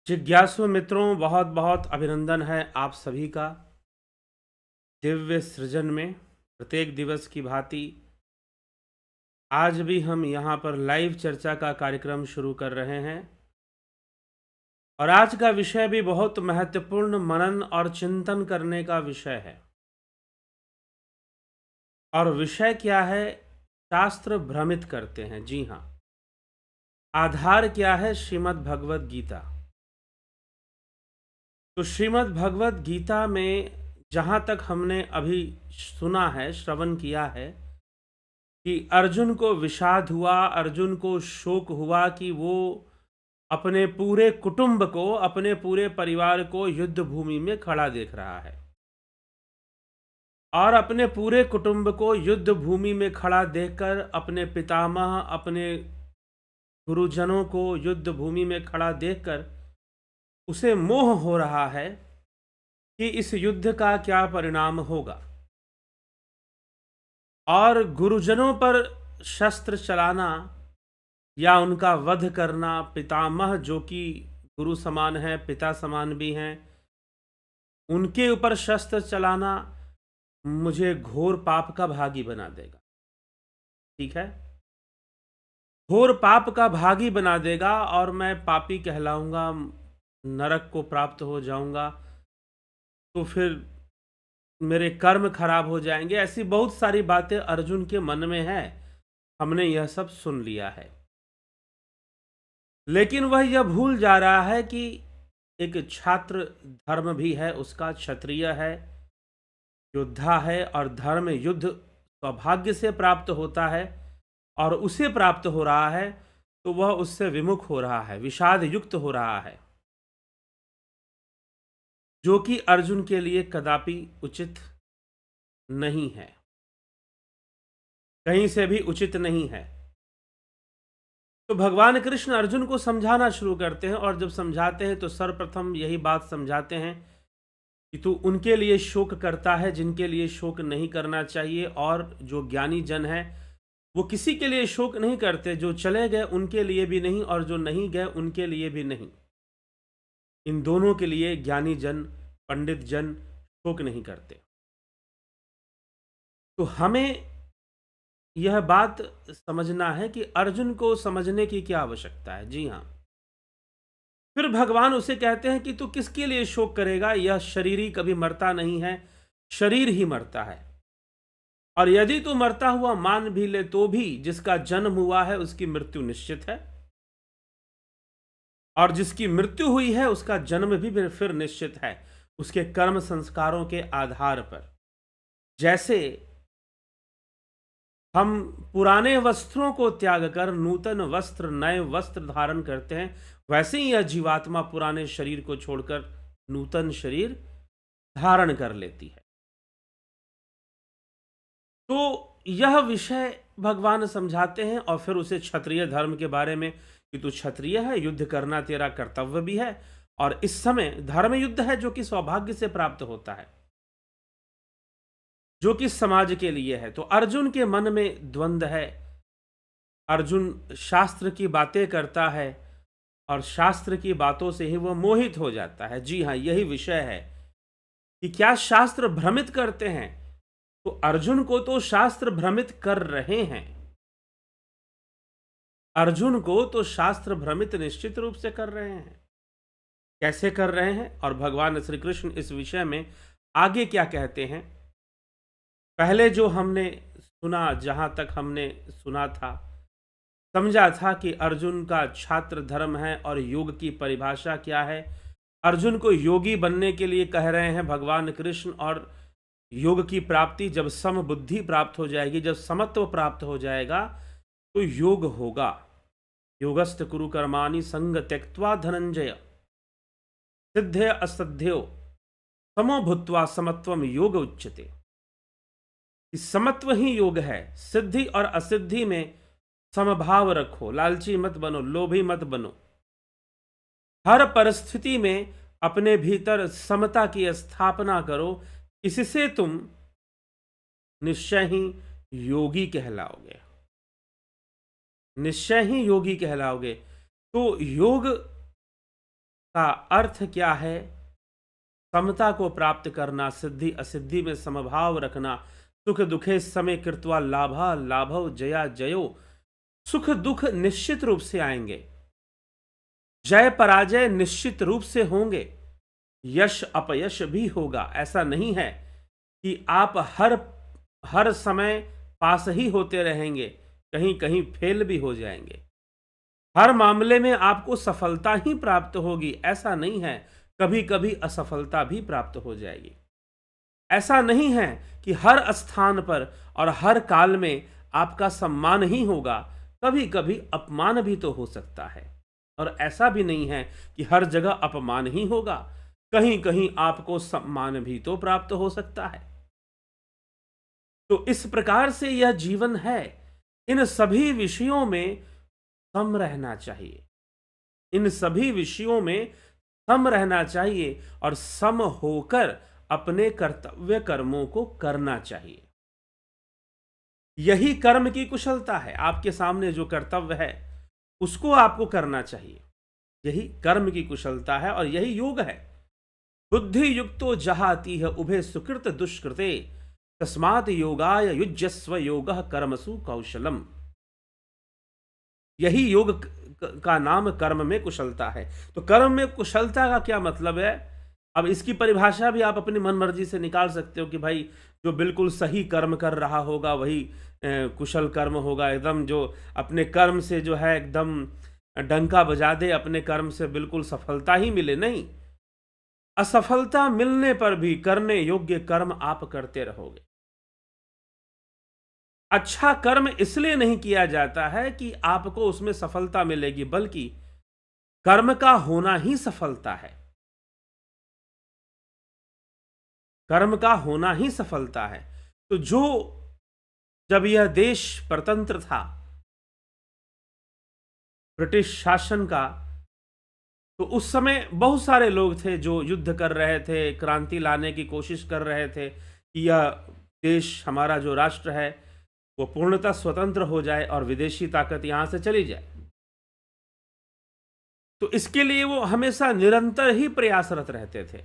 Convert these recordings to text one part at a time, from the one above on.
जिज्ञासु मित्रों, बहुत बहुत अभिनंदन है आप सभी का दिव्य सृजन में। प्रत्येक दिवस की भांति आज भी हम यहाँ पर लाइव चर्चा का कार्यक्रम शुरू कर रहे हैं और आज का विषय भी बहुत महत्वपूर्ण मनन और चिंतन करने का विषय है। और विषय क्या है? शास्त्र भ्रमित करते हैं। जी हाँ, आधार क्या है? श्रीमद् भगवद गीता। तो श्रीमद् भगवद गीता में जहाँ तक हमने अभी सुना है, श्रवण किया है कि अर्जुन को विषाद हुआ, अर्जुन को शोक हुआ कि वो अपने पूरे कुटुंब को, अपने पूरे परिवार को युद्ध भूमि में खड़ा देख रहा है और अपने पूरे कुटुंब को युद्ध भूमि में खड़ा देखकर अपने पितामह, अपने गुरुजनों को युद्ध भूमि में खड़ा देखकर उसे मोह हो रहा है कि इस युद्ध का क्या परिणाम होगा। और गुरुजनों पर शस्त्र चलाना या उनका वध करना, पितामह जो कि गुरु समान है, पिता समान भी हैं, उनके ऊपर शस्त्र चलाना मुझे घोर पाप का भागी बना देगा। ठीक है, घोर पाप का भागी बना देगा और मैं पापी कहलाऊंगा, नरक को प्राप्त हो जाऊंगा, तो फिर मेरे कर्म खराब हो जाएंगे। ऐसी बहुत सारी बातें अर्जुन के मन में है। हमने यह सब सुन लिया है, लेकिन वह यह भूल जा रहा है कि एक छात्र धर्म भी है, उसका क्षत्रिय है, योद्धा है, और धर्म युद्ध सौभाग्य से प्राप्त होता है और उसे प्राप्त हो रहा है, तो वह उससे विमुख हो रहा है, विषाद युक्त हो रहा है, जो कि अर्जुन के लिए कदापि उचित नहीं है, कहीं से भी उचित नहीं है। तो भगवान कृष्ण अर्जुन को समझाना शुरू करते हैं और जब समझाते हैं तो सर्वप्रथम यही बात समझाते हैं कि तू उनके लिए शोक करता है जिनके लिए शोक नहीं करना चाहिए, और जो ज्ञानी जन है वो किसी के लिए शोक नहीं करते, जो चले गए उनके लिए भी नहीं और जो नहीं गए उनके लिए भी नहीं। इन दोनों के लिए ज्ञानी जन, पंडित जन शोक नहीं करते। तो हमें यह बात समझना है कि अर्जुन को समझने की क्या आवश्यकता है। जी हाँ, फिर भगवान उसे कहते हैं कि तू किसके लिए शोक करेगा? यह शरीर ही कभी मरता नहीं है, शरीर ही मरता है। और यदि तू मरता हुआ मान भी ले तो भी जिसका जन्म हुआ है उसकी मृत्यु निश्चित है, और जिसकी मृत्यु हुई है उसका जन्म भी फिर निश्चित है, उसके कर्म संस्कारों के आधार पर। जैसे हम पुराने वस्त्रों को त्याग कर नूतन वस्त्र, नए वस्त्र धारण करते हैं, वैसे ही यह जीवात्मा पुराने शरीर को छोड़कर नूतन शरीर धारण कर लेती है। तो यह विषय भगवान समझाते हैं और फिर उसे क्षत्रिय धर्म के बारे में कि तू क्षत्रिय है, युद्ध करना तेरा कर्तव्य भी है, और इस समय धर्म युद्ध है जो कि सौभाग्य से प्राप्त होता है, जो कि समाज के लिए है। तो अर्जुन के मन में द्वंद्व है। अर्जुन शास्त्र की बातें करता है और शास्त्र की बातों से ही वह मोहित हो जाता है। जी हाँ, यही विषय है कि क्या शास्त्र भ्रमित करते हैं? तो अर्जुन को तो शास्त्र भ्रमित कर रहे हैं, अर्जुन को तो शास्त्र भ्रमित निश्चित रूप से कर रहे हैं। कैसे कर रहे हैं और भगवान श्री कृष्ण इस विषय में आगे क्या कहते हैं? पहले जो हमने सुना, जहां तक हमने सुना था, समझा था कि अर्जुन का छात्र धर्म है और योग की परिभाषा क्या है। अर्जुन को योगी बनने के लिए कह रहे हैं भगवान कृष्ण, और योग की प्राप्ति जब सम बुद्धि प्राप्त हो जाएगी, जब समत्व प्राप्त हो जाएगा, तो योग होगा। योगस्त कुरु कर्माणि संग त्यक्त्वा धनंजय सिद्धे असध्यो समो भूत्वा समत्वम योग उच्यते। समत्व ही योग है। सिद्धि और असिद्धि में समभाव रखो, लालची मत बनो, लोभी मत बनो। हर परिस्थिति में अपने भीतर समता की स्थापना करो, इससे तुम निश्चय ही योगी कहलाओगे, निश्चय ही योगी कहलाओगे। तो योग का अर्थ क्या है? समता को प्राप्त करना, सिद्धि असिद्धि में समभाव रखना, सुख दुखे समय कृत्वा लाभा लाभव जया जयो। सुख दुख निश्चित रूप से आएंगे, जय पराजय निश्चित रूप से होंगे, यश अपयश भी होगा। ऐसा नहीं है कि आप हर समय पास ही होते रहेंगे, कहीं कहीं फेल भी हो जाएंगे। हर मामले में आपको सफलता ही प्राप्त होगी, ऐसा नहीं है। कभी कभी असफलता भी प्राप्त हो जाएगी। ऐसा नहीं है कि हर स्थान पर और हर काल में आपका सम्मान ही होगा, कभी कभी अपमान भी तो हो सकता है। और ऐसा भी नहीं है कि हर जगह अपमान ही होगा, कहीं कहीं आपको सम्मान भी तो प्राप्त हो सकता है। तो इस प्रकार से यह जीवन है। इन सभी विषयों में सम रहना चाहिए, इन सभी विषयों में सम रहना चाहिए और सम होकर अपने कर्तव्य कर्मों को करना चाहिए। यही कर्म की कुशलता है। आपके सामने जो कर्तव्य है उसको आपको करना चाहिए, यही कर्म की कुशलता है और यही योग है। बुद्धि युक्तो जहाती है उभे सुकृत दुष्कृते, तस्मात् योगाय युज्यस्व योगः कर्मसु कौशलम। यही योग का नाम कर्म में कुशलता है। तो कर्म में कुशलता का क्या मतलब है? अब इसकी परिभाषा भी आप अपनी मन मर्जी से निकाल सकते हो कि भाई जो बिल्कुल सही कर्म कर रहा होगा वही कुशल कर्म होगा। एकदम जो अपने कर्म से जो है एकदम डंका बजा दे, अपने कर्म से बिल्कुल सफलता ही मिले, नहीं। असफलता मिलने पर भी करने योग्य कर्म आप करते रहोगे। अच्छा कर्म इसलिए नहीं किया जाता है कि आपको उसमें सफलता मिलेगी, बल्कि कर्म का होना ही सफलता है। कर्म का होना ही सफलता है। तो जब यह देश परतंत्र था ब्रिटिश शासन का, तो उस समय बहुत सारे लोग थे जो युद्ध कर रहे थे, क्रांति लाने की कोशिश कर रहे थे कि यह देश, हमारा जो राष्ट्र है, वो पूर्णतः स्वतंत्र हो जाए और विदेशी ताकत यहां से चली जाए। तो इसके लिए वो हमेशा निरंतर ही प्रयासरत रहते थे।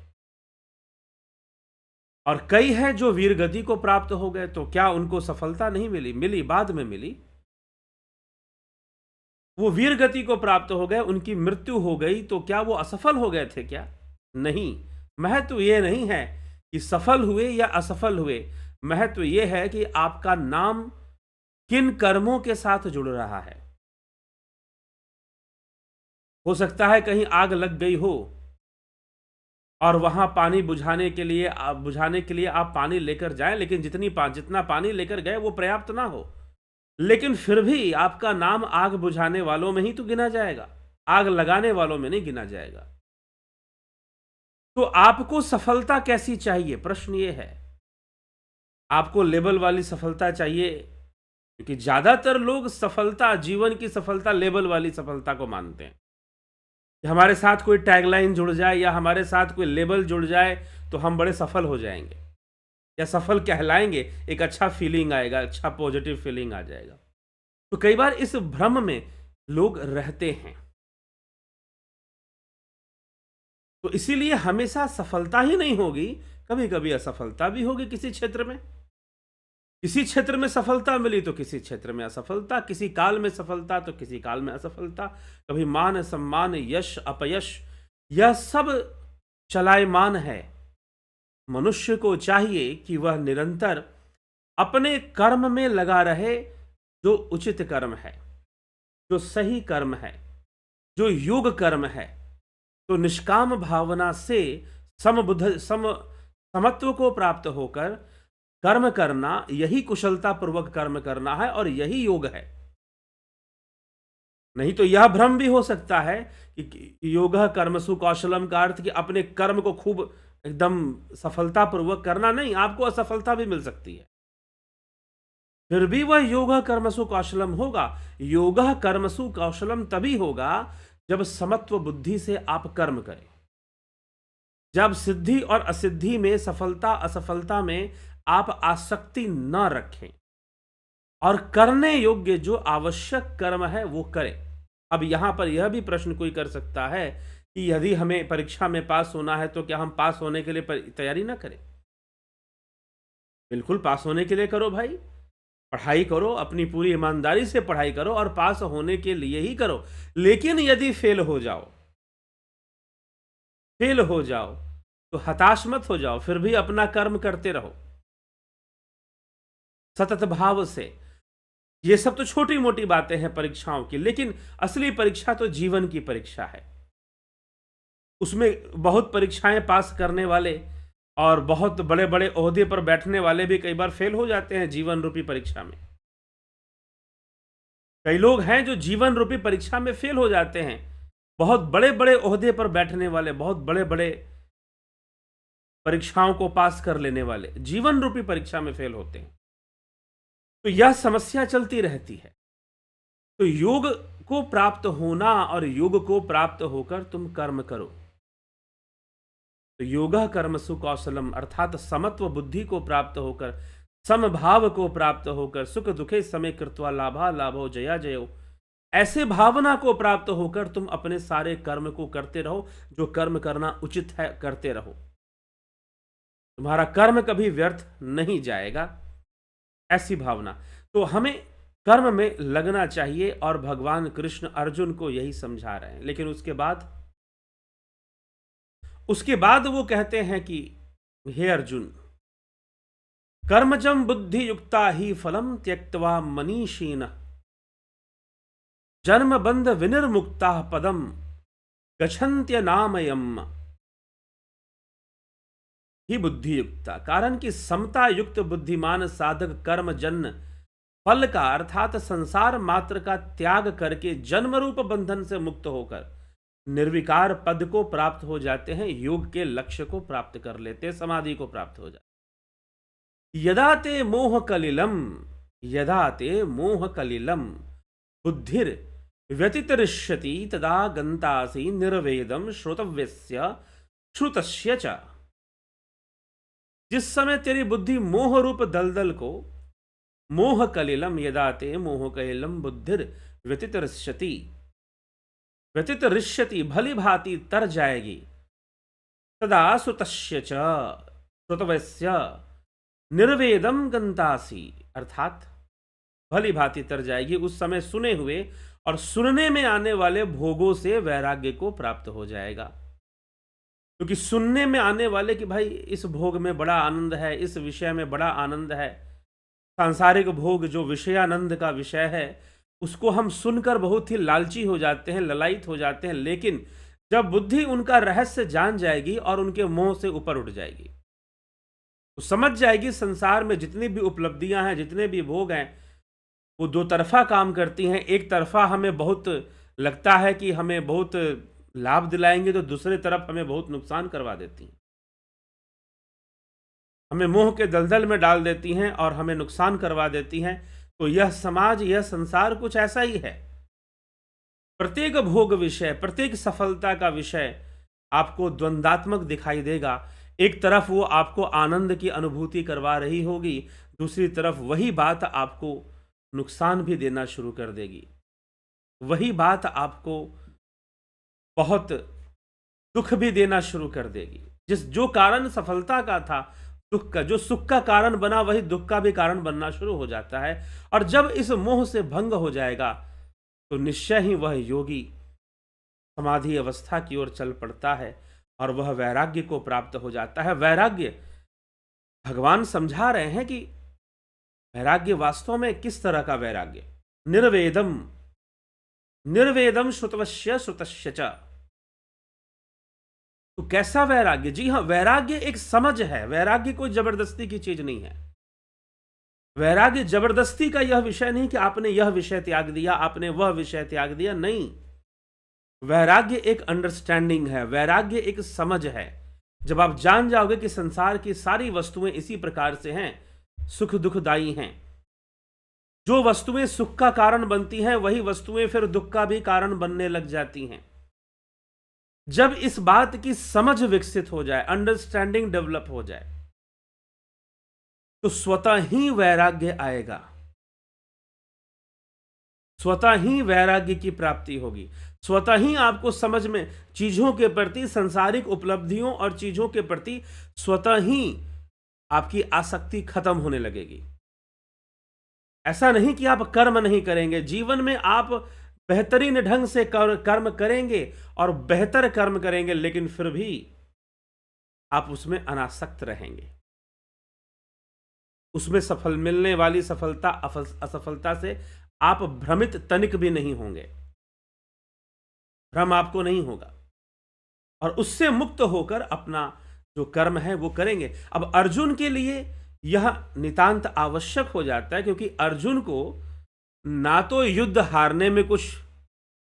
और कई हैं जो वीर गति को प्राप्त हो गए, तो क्या उनको सफलता नहीं मिली? मिली, बाद में मिली। वो वीर गति को प्राप्त हो गए, उनकी मृत्यु हो गई, तो क्या वो असफल हो गए थे क्या? नहीं। महत्व ये नहीं है कि सफल हुए या असफल हुए, महत्व ये है कि आपका नाम किन कर्मों के साथ जुड़ रहा है। हो सकता है कहीं आग लग गई हो और वहां पानी बुझाने के लिए आप पानी लेकर जाएं, लेकिन जितना पानी लेकर गए वो पर्याप्त ना हो, लेकिन फिर भी आपका नाम आग बुझाने वालों में ही तो गिना जाएगा, आग लगाने वालों में नहीं गिना जाएगा। तो आपको सफलता कैसी चाहिए? प्रश्न ये है। आपको लेबल वाली सफलता चाहिए? क्योंकि ज्यादातर लोग सफलता, जीवन की सफलता लेबल वाली सफलता को मानते हैं कि हमारे साथ कोई टैगलाइन जुड़ जाए या हमारे साथ कोई लेबल जुड़ जाए तो हम बड़े सफल हो जाएंगे या सफल कहलाएंगे, एक अच्छा फीलिंग आएगा, अच्छा पॉजिटिव फीलिंग आ जाएगा। तो कई बार इस भ्रम में लोग रहते हैं। तो इसीलिए हमेशा सफलता ही नहीं होगी, कभी कभी असफलता भी होगी। किसी क्षेत्र में सफलता मिली तो किसी क्षेत्र में असफलता, किसी काल में सफलता तो किसी काल में असफलता, कभी मान सम्मान, यश अपयश, यह सब चलायमान है। मनुष्य को चाहिए कि वह निरंतर अपने कर्म में लगा रहे, जो उचित कर्म है, जो सही कर्म है, जो योग कर्म है। तो निष्काम भावना से समत्व को प्राप्त होकर कर्म करना, यही कुशलता पूर्वक कर्म करना है और यही योग है। नहीं तो यह भ्रम भी हो सकता है कि योगः कर्मसु कौशलम का अर्थ कि अपने कर्म को खूब एकदम सफलता पूर्वक करना, नहीं, आपको असफलता भी मिल सकती है, फिर भी वह योगः कर्मसु कौशलम होगा। योगः कर्मसु कौशलम तभी होगा जब समत्व बुद्धि से आप कर्म करें, जब सिद्धि और असिद्धि में, सफलता असफलता में आप आसक्ति न रखें और करने योग्य जो आवश्यक कर्म है वो करें। अब यहां पर यह भी प्रश्न कोई कर सकता है कि यदि हमें परीक्षा में पास होना है तो क्या हम पास होने के लिए तैयारी ना करें? बिल्कुल पास होने के लिए करो भाई। पढ़ाई करो, अपनी पूरी ईमानदारी से पढ़ाई करो और पास होने के लिए ही करो। लेकिन यदि फेल हो जाओ तो हताश मत हो जाओ, फिर भी अपना कर्म करते रहो सतत भाव से। ये सब तो छोटी मोटी बातें हैं परीक्षाओं की, लेकिन असली परीक्षा तो जीवन की परीक्षा है। उसमें बहुत परीक्षाएं पास करने वाले और बहुत बड़े बड़े ओहदे पर बैठने वाले भी कई बार फेल हो जाते हैं जीवन रूपी परीक्षा में। कई लोग हैं जो जीवन रूपी परीक्षा में फेल हो जाते हैं। बहुत बड़े बड़े ओहदे पर बैठने वाले, बहुत बड़े बड़े परीक्षाओं को पास कर लेने वाले जीवन रूपी परीक्षा में फेल होते हैं। तो यह समस्या चलती रहती है। तो योग को प्राप्त होना और योग को प्राप्त होकर तुम कर्म करो। तो योगा कर्म सुकौशलम अर्थात समत्व बुद्धि को प्राप्त होकर, समभाव को प्राप्त होकर, सुख दुखे समय कृत्वा लाभा लाभो जया जयो, ऐसे भावना को प्राप्त होकर तुम अपने सारे कर्म को करते रहो। जो कर्म करना उचित है करते रहो, तुम्हारा कर्म कभी व्यर्थ नहीं जाएगा, ऐसी भावना। तो हमें कर्म में लगना चाहिए और भगवान कृष्ण अर्जुन को यही समझा रहे हैं। लेकिन उसके बाद वो कहते हैं कि हे अर्जुन, कर्मजम बुद्धि युक्ता ही फलम त्यक्त्वा मनीषीन जन्म बंध विनिर्मुक्ता पदम गच्छन्त्य नामयम ही बुद्धि युक्ता। कारण कि समता युक्त बुद्धिमान साधक कर्म जन्य फल का अर्थात संसार मात्र का त्याग करके जन्म रूप बंधन से मुक्त होकर निर्विकार पद को प्राप्त हो जाते हैं, योग के लक्ष्य को प्राप्त कर लेते हैं, समाधि को प्राप्त हो जाते। यदा ते मोह कलिलम बुद्धिर व्यतितरिष्यति तदा गंतासि निर्वेदम श्रोतव्यस्य श्रुतस्य च। जिस समय तेरी बुद्धि मोह रूप दलदल को, मोह कलिलम यदा ते मोह कलिलम बुद्धिर व्यतितरिष्यति भली भांति तर जाएगी, तदा सुतस्य च श्रुतवस्य निर्वेदम गंतासी अर्थात भली भांति तर जाएगी। उस समय सुने हुए और सुनने में आने वाले भोगों से वैराग्य को प्राप्त हो जाएगा। क्योंकि सुनने में आने वाले कि भाई इस भोग में बड़ा आनंद है, इस विषय में बड़ा आनंद है, सांसारिक भोग जो विषयानंद का विषय है, उसको हम सुनकर बहुत ही लालची हो जाते हैं, ललायित हो जाते हैं। लेकिन जब बुद्धि उनका रहस्य जान जाएगी और उनके मोह से ऊपर उठ जाएगी, तो समझ जाएगी संसार में जितनी भी उपलब्धियां हैं, जितने भी भोग हैं, वो दो तरफा काम करती हैं। एक तरफा हमें बहुत लगता है कि हमें बहुत लाभ दिलाएंगे, तो दूसरी तरफ हमें बहुत नुकसान करवा देती हैं, हमें मोह के दलदल में डाल देती हैं और हमें नुकसान करवा देती हैं। तो यह समाज, यह संसार कुछ ऐसा ही है। प्रत्येक भोग विषय, प्रत्येक सफलता का विषय आपको द्वंद्वात्मक दिखाई देगा। एक तरफ वो आपको आनंद की अनुभूति करवा रही होगी, दूसरी तरफ वही बात आपको नुकसान भी देना शुरू कर देगी। वही बात आपको बहुत दुख भी देना शुरू कर देगी। जो कारण सफलता का था, दुख का, जो सुख का कारण बना, वही दुख का भी कारण बनना शुरू हो जाता है। और जब इस मोह से भंग हो जाएगा तो निश्चय ही वह योगी समाधि अवस्था की ओर चल पड़ता है और वह वैराग्य को प्राप्त हो जाता है। वैराग्य, भगवान समझा रहे हैं कि वैराग्य वास्तव में किस तरह का वैराग्य। निर्वेदम श्रुतवस्य श्रुतस्य च। तो कैसा वैराग्य? जी हाँ, वैराग्य एक समझ है। वैराग्य कोई जबरदस्ती की चीज नहीं है। वैराग्य जबरदस्ती का यह विषय नहीं कि आपने यह विषय त्याग दिया, आपने वह विषय त्याग दिया, नहीं। वैराग्य एक अंडरस्टैंडिंग है, वैराग्य एक समझ है। जब आप जान जाओगे कि संसार की सारी वस्तुएं इसी प्रकार से हैं, सुख दुखदायी हैं, जो वस्तुएं सुख का कारण बनती हैं वही वस्तुएं फिर दुख का भी कारण बनने लग जाती हैं। जब इस बात की समझ विकसित हो जाए, अंडरस्टैंडिंग डेवलप हो जाए, तो स्वतः ही वैराग्य आएगा। स्वतः ही वैराग्य की प्राप्ति होगी, स्वतः ही आपको समझ में चीजों के प्रति, सांसारिक उपलब्धियों और चीजों के प्रति स्वतः ही आपकी आसक्ति खत्म होने लगेगी। ऐसा नहीं कि आप कर्म नहीं करेंगे, जीवन में आप बेहतरीन ढंग से कर्म करेंगे और बेहतर कर्म करेंगे, लेकिन फिर भी आप उसमें अनासक्त रहेंगे। उसमें सफल मिलने वाली सफलता असफलता से आप भ्रमित तनिक भी नहीं होंगे, भ्रम आपको नहीं होगा और उससे मुक्त होकर अपना जो कर्म है वो करेंगे। अब अर्जुन के लिए यह नितांत आवश्यक हो जाता है, क्योंकि अर्जुन को ना तो युद्ध हारने में कुछ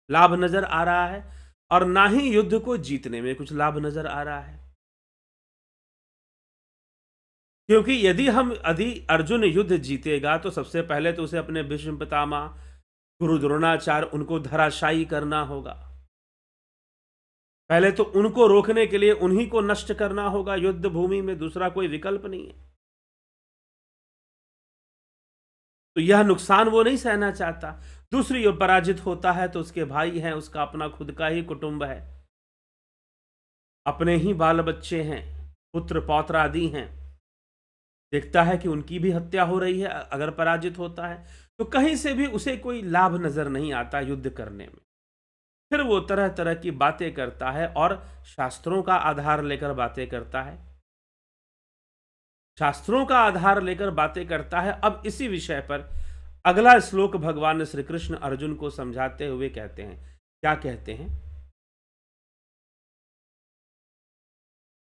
लाभ नजर आ रहा है और ना ही युद्ध को जीतने में कुछ लाभ नजर आ रहा है। क्योंकि यदि अर्जुन युद्ध जीतेगा तो सबसे पहले तो उसे अपने भीष्म पितामह, गुरु द्रोणाचार्य, उनको धराशायी करना होगा। पहले तो उनको रोकने के लिए उन्हीं को नष्ट करना होगा युद्ध भूमि में, दूसरा कोई विकल्प नहीं है। तो यह नुकसान वो नहीं सहना चाहता। दूसरी ओर पराजित होता है तो उसके भाई हैं, उसका अपना खुद का ही कुटुंब है, अपने ही बाल बच्चे हैं, पुत्र पौत्र आदि हैं, देखता है कि उनकी भी हत्या हो रही है अगर पराजित होता है, तो कहीं से भी उसे कोई लाभ नजर नहीं आता युद्ध करने में। फिर वो तरह तरह की बातें करता है और शास्त्रों का आधार लेकर बातें करता है, शास्त्रों का आधार लेकर बातें करता है। अब इसी विषय पर अगला श्लोक भगवान श्री कृष्ण अर्जुन को समझाते हुए कहते हैं, क्या कहते हैं?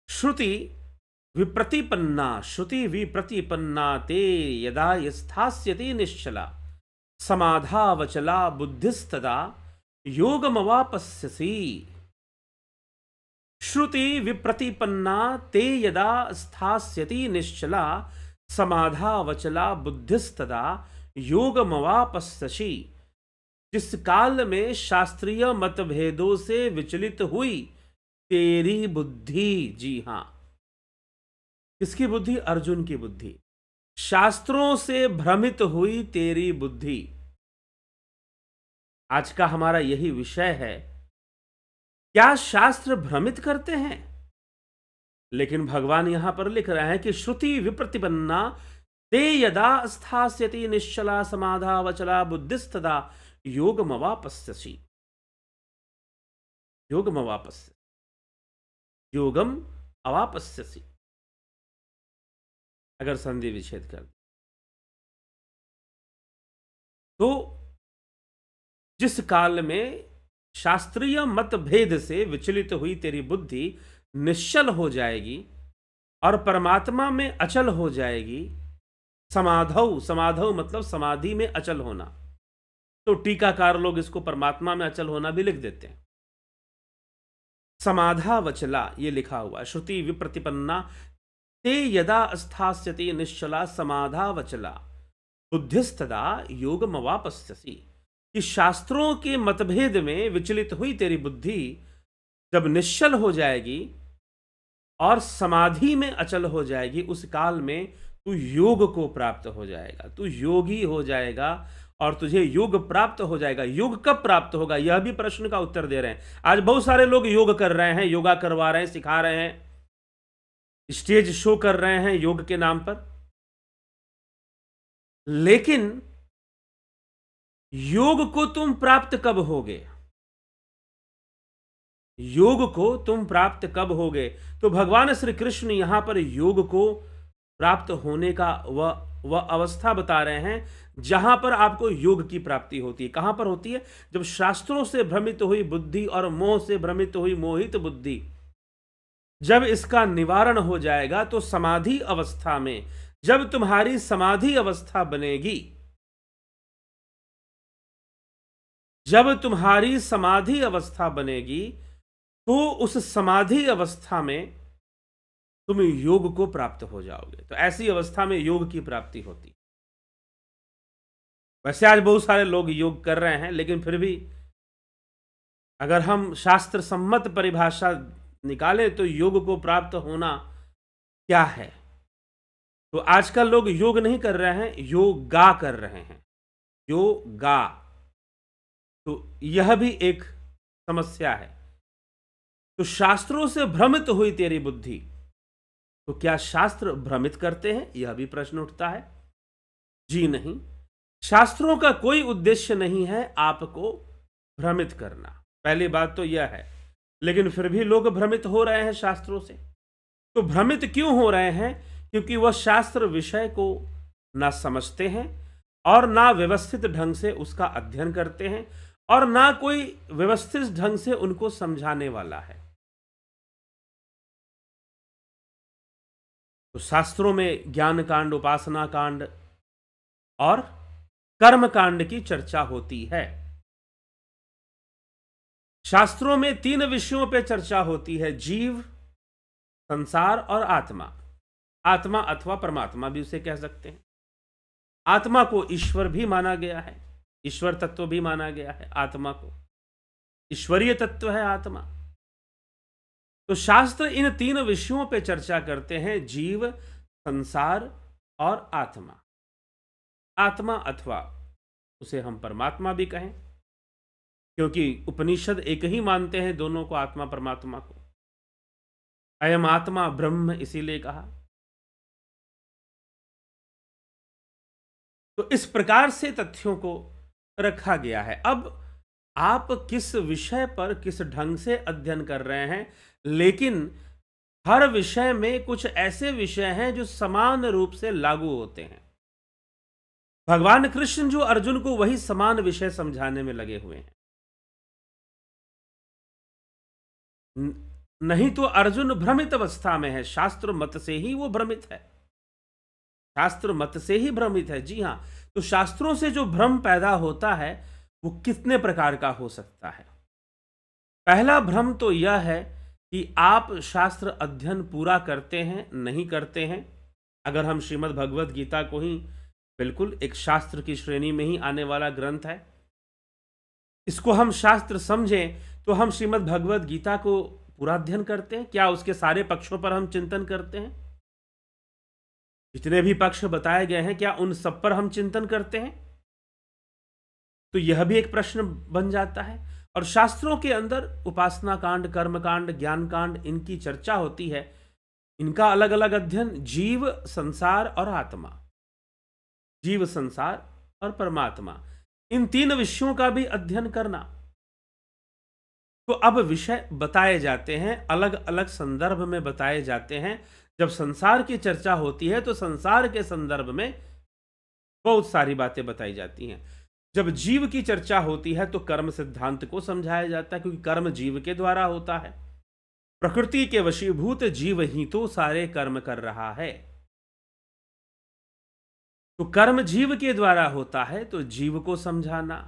श्रुति विप्रतिपन्ना ते यदा यस्थास्यति निश्चला समाधावचला बुद्धिस्तदा योगमवापस्यसि। श्रुति विप्रतिपन्ना ते यदा स्थास्यति निश्चला समाधावचला बुद्धिस्तदा योगमवापस्यसि। जिस काल में शास्त्रीय मतभेदों से विचलित हुई तेरी बुद्धि, जी हां, किसकी बुद्धि? अर्जुन की बुद्धि। शास्त्रों से भ्रमित हुई तेरी बुद्धि। आज का हमारा यही विषय है, क्या शास्त्र भ्रमित करते हैं? लेकिन भगवान यहां पर लिख रहे हैं कि श्रुति विप्रतिपन्ना ते यदा स्थास्यति निश्चला समाधावचला बुद्धिस्तदा योगमवापस्यसि। योगम अवापस्यसि, अगर संधि विच्छेद कर तो जिस काल में शास्त्रीय मतभेद से विचलित हुई तेरी बुद्धि निश्चल हो जाएगी और परमात्मा में अचल हो जाएगी। समाधौ मतलब समाधि में अचल होना, तो टीकाकार लोग इसको परमात्मा में अचल होना भी लिख देते हैं। समाधावचला ये लिखा हुआ है, श्रुति विप्रतिपन्ना ते यदा स्थास्यति निश्चला समाधावचला बुद्धिस्तदा योगमवापस्यसि। कि शास्त्रों के मतभेद में विचलित हुई तेरी बुद्धि जब निश्चल हो जाएगी और समाधि में अचल हो जाएगी, उस काल में तू योग को प्राप्त हो जाएगा, तू योगी हो जाएगा और तुझे योग प्राप्त हो जाएगा। योग कब प्राप्त होगा, यह भी प्रश्न का उत्तर दे रहे हैं। आज बहुत सारे लोग योग कर रहे हैं, योगा करवा रहे हैं, सिखा रहे हैं, स्टेज शो कर रहे हैं योग के नाम पर, लेकिन योग को तुम प्राप्त कब होगे? योग को तुम प्राप्त कब होगे? तो भगवान श्री कृष्ण यहां पर योग को प्राप्त होने का वह अवस्था बता रहे हैं जहां पर आपको योग की प्राप्ति होती है। कहां पर होती है? जब शास्त्रों से भ्रमित हुई बुद्धि और मोह से भ्रमित हुई मोहित बुद्धि, जब इसका निवारण हो जाएगा तो समाधि अवस्था में, जब तुम्हारी समाधि अवस्था बनेगी, जब तुम्हारी समाधि अवस्था बनेगी तो उस समाधि अवस्था में तुम योग को प्राप्त हो जाओगे। तो ऐसी अवस्था में योग की प्राप्ति होती। वैसे आज बहुत सारे लोग योग कर रहे हैं, लेकिन फिर भी अगर हम शास्त्र सम्मत परिभाषा निकालें तो योग को प्राप्त होना क्या है? तो आजकल लोग योग नहीं कर रहे हैं, योगा कर रहे हैं। योगा तो यह भी एक समस्या है। तो शास्त्रों से भ्रमित हुई तेरी बुद्धि, तो क्या शास्त्र भ्रमित करते हैं? यह भी प्रश्न उठता है। जी नहीं, शास्त्रों का कोई उद्देश्य नहीं है आपको भ्रमित करना, पहली बात तो यह है। लेकिन फिर भी लोग भ्रमित हो रहे हैं शास्त्रों से। तो भ्रमित क्यों हो रहे हैं? क्योंकि वह शास्त्र विषय को ना समझते हैं और ना व्यवस्थित ढंग से उसका अध्ययन करते हैं और ना कोई व्यवस्थित ढंग से उनको समझाने वाला है। तो शास्त्रों में ज्ञान कांड, उपासना कांड और कर्म कांड की चर्चा होती है। शास्त्रों में 3 विषयों पर चर्चा होती है, जीव, संसार और आत्मा। आत्मा अथवा परमात्मा भी उसे कह सकते हैं। आत्मा को ईश्वर भी माना गया है, ईश्वर तत्व भी माना गया है आत्मा को, ईश्वरीय तत्व है आत्मा। तो शास्त्र इन 3 विषयों पे चर्चा करते हैं, जीव, संसार और आत्मा। आत्मा अथवा उसे हम परमात्मा भी कहें, क्योंकि उपनिषद एक ही मानते हैं दोनों को, आत्मा परमात्मा को। अयम आत्मा ब्रह्म इसीलिए कहा। तो इस प्रकार से तथ्यों को रखा गया है। अब आप किस विषय पर किस ढंग से अध्ययन कर रहे हैं, लेकिन हर विषय में कुछ ऐसे विषय हैं जो समान रूप से लागू होते हैं। भगवान कृष्ण जो अर्जुन को वही समान विषय समझाने में लगे हुए हैं। नहीं तो अर्जुन भ्रमित अवस्था में है, शास्त्र मत से ही वो भ्रमित है, शास्त्र मत से ही भ्रमित है। जी हां, तो शास्त्रों से जो भ्रम पैदा होता है वो कितने प्रकार का हो सकता है? पहला भ्रम तो यह है कि आप शास्त्र अध्ययन पूरा करते हैं, नहीं करते हैं। अगर हम श्रीमद् भगवद गीता को ही, बिल्कुल एक शास्त्र की श्रेणी में ही आने वाला ग्रंथ है, इसको हम शास्त्र समझें तो हम श्रीमद् भगवद गीता को पूरा अध्ययन करते हैं क्या? उसके सारे पक्षों पर हम चिंतन करते हैं? जितने भी पक्ष बताए गए हैं क्या उन सब पर हम चिंतन करते हैं? तो यह भी एक प्रश्न बन जाता है। और शास्त्रों के अंदर उपासना कांड, कर्म कांड, ज्ञान कांड, इनकी चर्चा होती है, इनका अलग अलग अध्ययन, जीव, संसार और आत्मा, जीव, संसार और परमात्मा, इन 3 विषयों का भी अध्ययन करना। तो अब विषय बताए जाते हैं, अलग अलग संदर्भ में बताए जाते हैं। जब संसार की चर्चा होती है तो संसार के संदर्भ में बहुत सारी बातें बताई जाती हैं। जब जीव की चर्चा होती है तो कर्म सिद्धांत को समझाया जाता है, क्योंकि कर्म जीव के द्वारा होता है। प्रकृति के वशीभूत जीव ही तो सारे कर्म कर रहा है। तो कर्म जीव के द्वारा होता है, तो जीव को समझाना,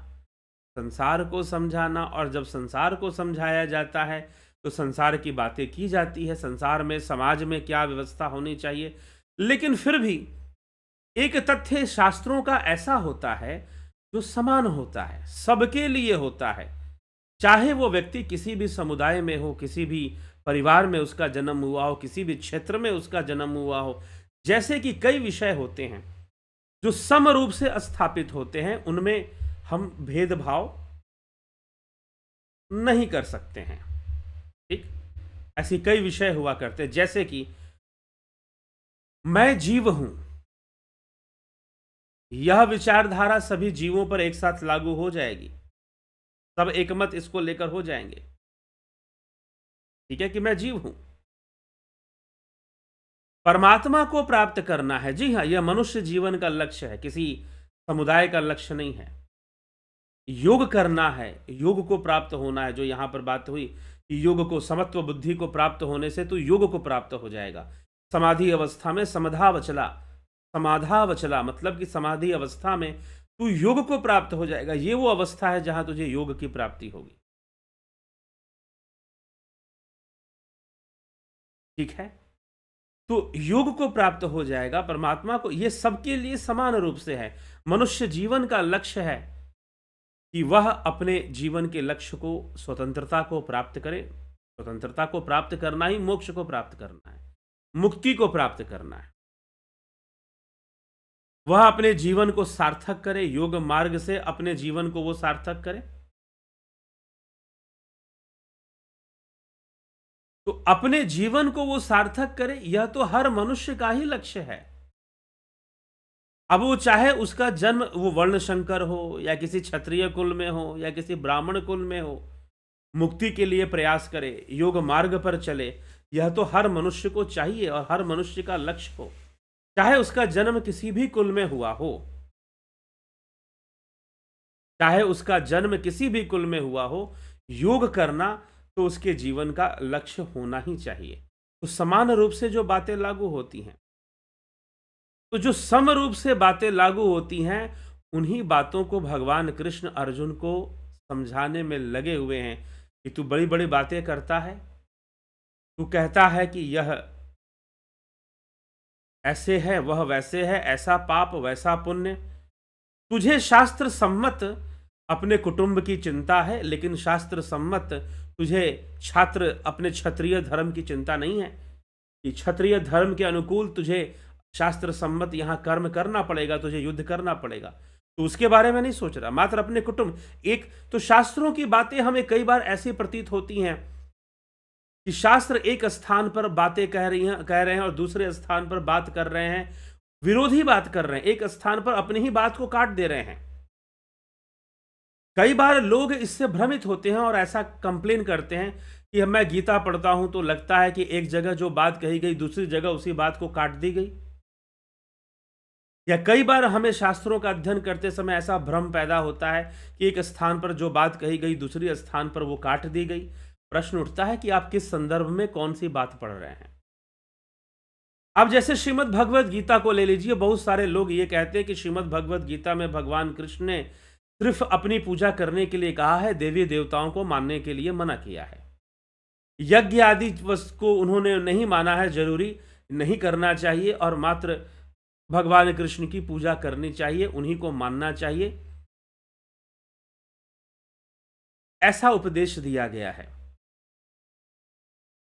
संसार को समझाना, और जब संसार को समझाया जाता है तो संसार की बातें की जाती है, संसार में, समाज में क्या व्यवस्था होनी चाहिए। लेकिन फिर भी एक तथ्य शास्त्रों का ऐसा होता है जो समान होता है, सबके लिए होता है, चाहे वो व्यक्ति किसी भी समुदाय में हो, किसी भी परिवार में उसका जन्म हुआ हो, किसी भी क्षेत्र में उसका जन्म हुआ हो। जैसे कि कई विषय होते हैं जो सम रूप से स्थापित होते हैं, उनमें हम भेदभाव नहीं कर सकते हैं। ठीक, ऐसी कई विषय हुआ करते हैं, जैसे कि मैं जीव हूं, यह विचारधारा सभी जीवों पर एक साथ लागू हो जाएगी, सब एकमत इसको लेकर हो जाएंगे। ठीक है कि मैं जीव हूं, परमात्मा को प्राप्त करना है। जी हां, यह मनुष्य जीवन का लक्ष्य है, किसी समुदाय का लक्ष्य नहीं है। योग करना है, योग को प्राप्त होना है। जो यहां पर बात हुई कि योग को, समत्व बुद्धि को प्राप्त होने से तो योग को प्राप्त हो जाएगा। समाधि अवस्था में समधावचला, समाधावचला मतलब कि समाधि अवस्था में तू योग को प्राप्त हो जाएगा। ये वो अवस्था है जहां तुझे योग की प्राप्ति होगी। ठीक है, तो योग को प्राप्त हो जाएगा, परमात्मा को। ये सबके लिए समान रूप से है। मनुष्य जीवन का लक्ष्य है कि वह अपने जीवन के लक्ष्य को, स्वतंत्रता को प्राप्त करे। स्वतंत्रता को प्राप्त करना ही मोक्ष को प्राप्त करना है, मुक्ति को प्राप्त करना है। वह अपने जीवन को सार्थक करे, योग मार्ग से अपने जीवन को वो सार्थक करे। तो अपने जीवन को वो सार्थक करे, यह तो हर मनुष्य का ही लक्ष्य है। अब वो चाहे उसका जन्म वो वर्णशंकर हो, या किसी क्षत्रिय कुल में हो, या किसी ब्राह्मण कुल में हो, मुक्ति के लिए प्रयास करे, योग मार्ग पर चले, यह तो हर मनुष्य को चाहिए और हर मनुष्य का लक्ष्य हो, चाहे उसका जन्म किसी भी कुल में हुआ हो। चाहे उसका जन्म किसी भी कुल में हुआ हो, योग करना तो उसके जीवन का लक्ष्य होना ही चाहिए। तो समान रूप से जो बातें लागू होती हैं, तो जो सम रूप से बातें लागू होती हैं, उन्हीं बातों को भगवान कृष्ण अर्जुन को समझाने में लगे हुए हैं कि तू बड़ी बड़ी बातें करता है, तू कहता है कि यह ऐसे है, वह वैसे है, ऐसा पाप वैसा पुण्य। तुझे शास्त्र सम्मत अपने कुटुंब की चिंता है, लेकिन शास्त्र सम्मत तुझे छात्र अपने क्षत्रिय धर्म की चिंता नहीं है कि क्षत्रिय धर्म के अनुकूल तुझे शास्त्र सम्मत यहां कर्म करना पड़ेगा, तुझे युद्ध करना पड़ेगा। तो उसके बारे में नहीं सोच रहा, मात्र अपने कुटुंब। एक तो शास्त्रों की बातें हमें कई बार ऐसी प्रतीत होती हैं कि शास्त्र एक स्थान पर बातें कह रहे हैं और दूसरे स्थान पर बात कर रहे हैं, विरोधी बात कर रहे हैं, एक स्थान पर अपनी ही बात को काट दे रहे हैं। कई बार लोग इससे भ्रमित होते हैं और ऐसा कंप्लेन करते हैं कि मैं गीता पढ़ता हूं तो लगता है कि एक जगह जो बात कही गई, दूसरी जगह उसी बात को काट दी गई। या कई बार हमें शास्त्रों का अध्ययन करते समय ऐसा भ्रम पैदा होता है कि एक स्थान पर जो बात कही गई, दूसरी स्थान पर वो काट दी गई। प्रश्न उठता है कि आप किस संदर्भ में कौन सी बात पढ़ रहे हैं। अब जैसे श्रीमद् भगवत गीता को ले लीजिए, बहुत सारे लोग ये कहते हैं कि श्रीमद् भगवत गीता में भगवान कृष्ण ने सिर्फ अपनी पूजा करने के लिए कहा है, देवी देवताओं को मानने के लिए मना किया है। यज्ञ आदि वस्तु को उन्होंने नहीं माना है, जरूरी नहीं करना चाहिए, और मात्र भगवान कृष्ण की पूजा करनी चाहिए, उन्हीं को मानना चाहिए, ऐसा उपदेश दिया गया है।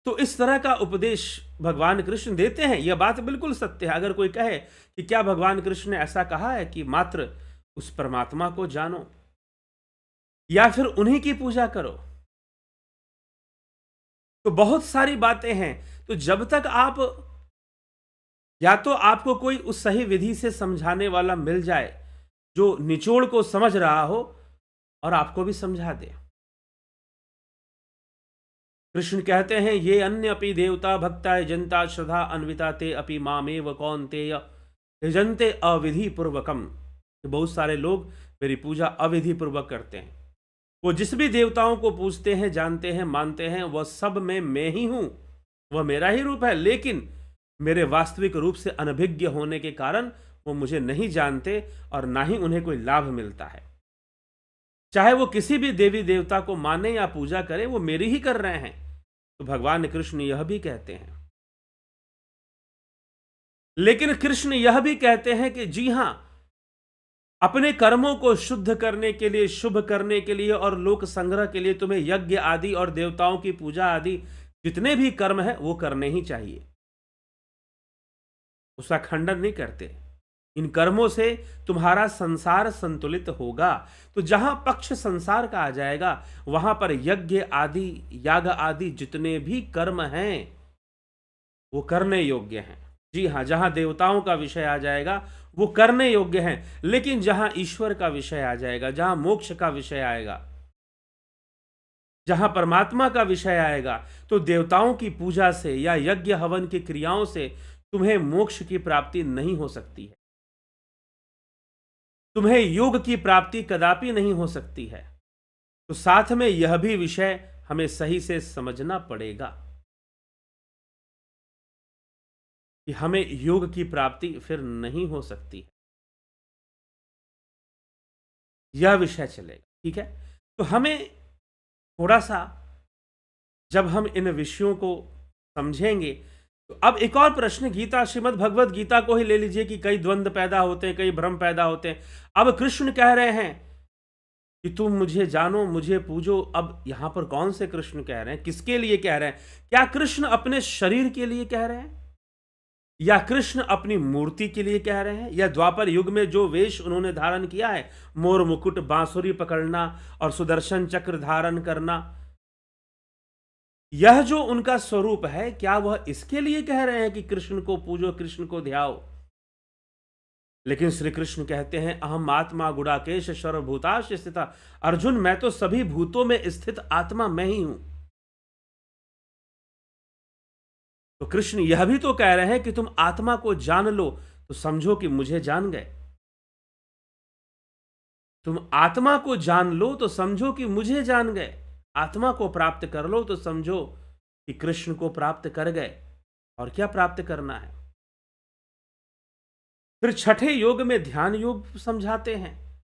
तो इस तरह का उपदेश भगवान कृष्ण देते हैं, यह बात बिल्कुल सत्य है। अगर कोई कहे कि क्या भगवान कृष्ण ने ऐसा कहा है कि मात्र उस परमात्मा को जानो या फिर उन्हीं की पूजा करो, तो बहुत सारी बातें हैं। तो जब तक आप, या तो आपको कोई उस सही विधि से समझाने वाला मिल जाए जो निचोड़ को समझ रहा हो और आपको भी समझा दे। कृष्ण कहते हैं, ये अन्य अपि देवता भक्ता जनता श्रद्धा अन्विता ते अपि मामेव कौन्तेय यजन्ते अविधि पूर्वकम। बहुत सारे लोग मेरी पूजा अविधि पूर्वक करते हैं। वो जिस भी देवताओं को पूजते हैं, जानते हैं, मानते हैं, वह सब में मैं ही हूं, वह मेरा ही रूप है, लेकिन मेरे वास्तविक रूप से अनभिज्ञ होने के कारण वो मुझे नहीं जानते और ना ही उन्हें कोई लाभ मिलता है। चाहे वो किसी भी देवी देवता को माने या पूजा करें, वो मेरी ही कर रहे हैं। तो भगवान कृष्ण यह भी कहते हैं, लेकिन कृष्ण यह भी कहते हैं कि जी हां, अपने कर्मों को शुद्ध करने के लिए, शुभ करने के लिए और लोक संग्रह के लिए तुम्हें यज्ञ आदि और देवताओं की पूजा आदि जितने भी कर्म हैं वो करने ही चाहिए। उसका खंडन नहीं करते। इन कर्मों से तुम्हारा संसार संतुलित होगा। तो जहां पक्ष संसार का आ जाएगा, वहां पर यज्ञ आदि, याग आदि जितने भी कर्म हैं वो करने योग्य हैं। जी हां, जहां देवताओं का विषय आ जाएगा वो करने योग्य हैं, लेकिन जहां ईश्वर का विषय आ जाएगा, जहां मोक्ष का विषय आएगा, जहां परमात्मा का विषय आएगा, तो देवताओं की पूजा से या यज्ञ हवन की क्रियाओं से तुम्हें मोक्ष की प्राप्ति नहीं हो सकती है, तुम्हें योग की प्राप्ति कदापि नहीं हो सकती है। तो साथ में यह भी विषय हमें सही से समझना पड़ेगा कि हमें योग की प्राप्ति फिर नहीं हो सकती है, यह विषय चलेगा। ठीक है, तो हमें थोड़ा सा, जब हम इन विषयों को समझेंगे, तो अब एक और प्रश्न, गीता, श्रीमद् भगवत गीता को ही ले लीजिए कि कई द्वंद्व पैदा होते हैं, कई भ्रम पैदा होते हैं। अब कृष्ण कह रहे हैं कि तुम मुझे जानो, मुझे पूजो। अब यहां पर कौन से कृष्ण कह रहे हैं, किसके लिए कह रहे हैं? क्या कृष्ण अपने शरीर के लिए कह रहे हैं, या कृष्ण अपनी मूर्ति के लिए कह रहे हैं, या द्वापर युग में जो वेश उन्होंने धारण किया है, मोर मुकुट, बांसुरी पकड़ना और सुदर्शन चक्र धारण करना, यह जो उनका स्वरूप है, क्या वह इसके लिए कह रहे हैं कि कृष्ण को पूजो, कृष्ण को ध्याओ? लेकिन श्री कृष्ण कहते हैं अहम आत्मा गुड़ाकेश सर्वभूताश स्थिता। अर्जुन, मैं तो सभी भूतों में स्थित आत्मा मैं ही हूं। तो कृष्ण यह भी तो कह रहे हैं कि तुम आत्मा को जान लो तो समझो कि मुझे जान गए। तुम आत्मा को जान लो तो समझो कि मुझे जान गए। आत्मा को प्राप्त कर लो तो समझो कि कृष्ण को प्राप्त कर गए। और क्या प्राप्त करना है? फिर छठे योग में ध्यान योग समझाते हैं,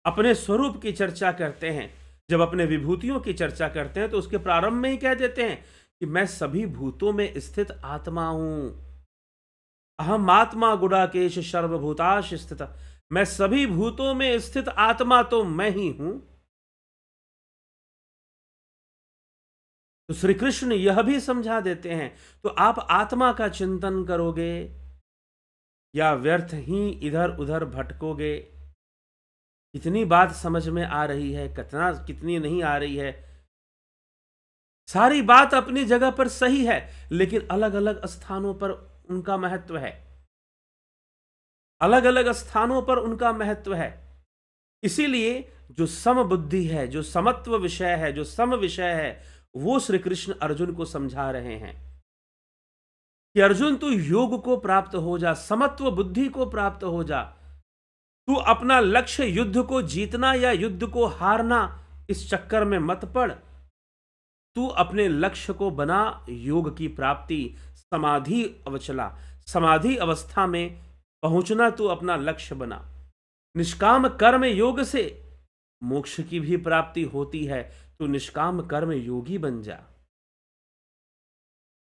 अपने स्वरूप की चर्चा करते हैं। जब अपने विभूतियों की चर्चा करते हैं तो उसके प्रारंभ में ही कह देते हैं कि मैं सभी भूतों में स्थित आत्मा हूं। अहम आत्मा गुड़ाकेश सर्वभूताश स्थित। मैं सभी भूतों में स्थित आत्मा तो मैं ही हूं। तो श्री कृष्ण यह भी समझा देते हैं, तो आप आत्मा का चिंतन करोगे या व्यर्थ ही इधर उधर भटकोगे? कितनी बात समझ में आ रही है, कितनी नहीं आ रही है? सारी बात अपनी जगह पर सही है, लेकिन अलग अलग स्थानों पर उनका महत्व है। अलग अलग स्थानों पर उनका महत्व है। इसीलिए जो सम बुद्धि है, जो समत्व विषय है, जो सम विषय है, वो श्री कृष्ण अर्जुन को समझा रहे हैं कि अर्जुन, तू योग को प्राप्त हो जा, समत्व बुद्धि को प्राप्त हो जा। तू अपना लक्ष्य युद्ध को जीतना या युद्ध को हारना, इस चक्कर में मत पड़। तू अपने लक्ष्य को बना योग की प्राप्ति, समाधि अवचला, समाधि अवस्था में पहुंचना, तू अपना लक्ष्य बना। निष्काम कर्म योग से मोक्ष की भी प्राप्ति होती है। तू निष्काम कर्म योगी बन जा।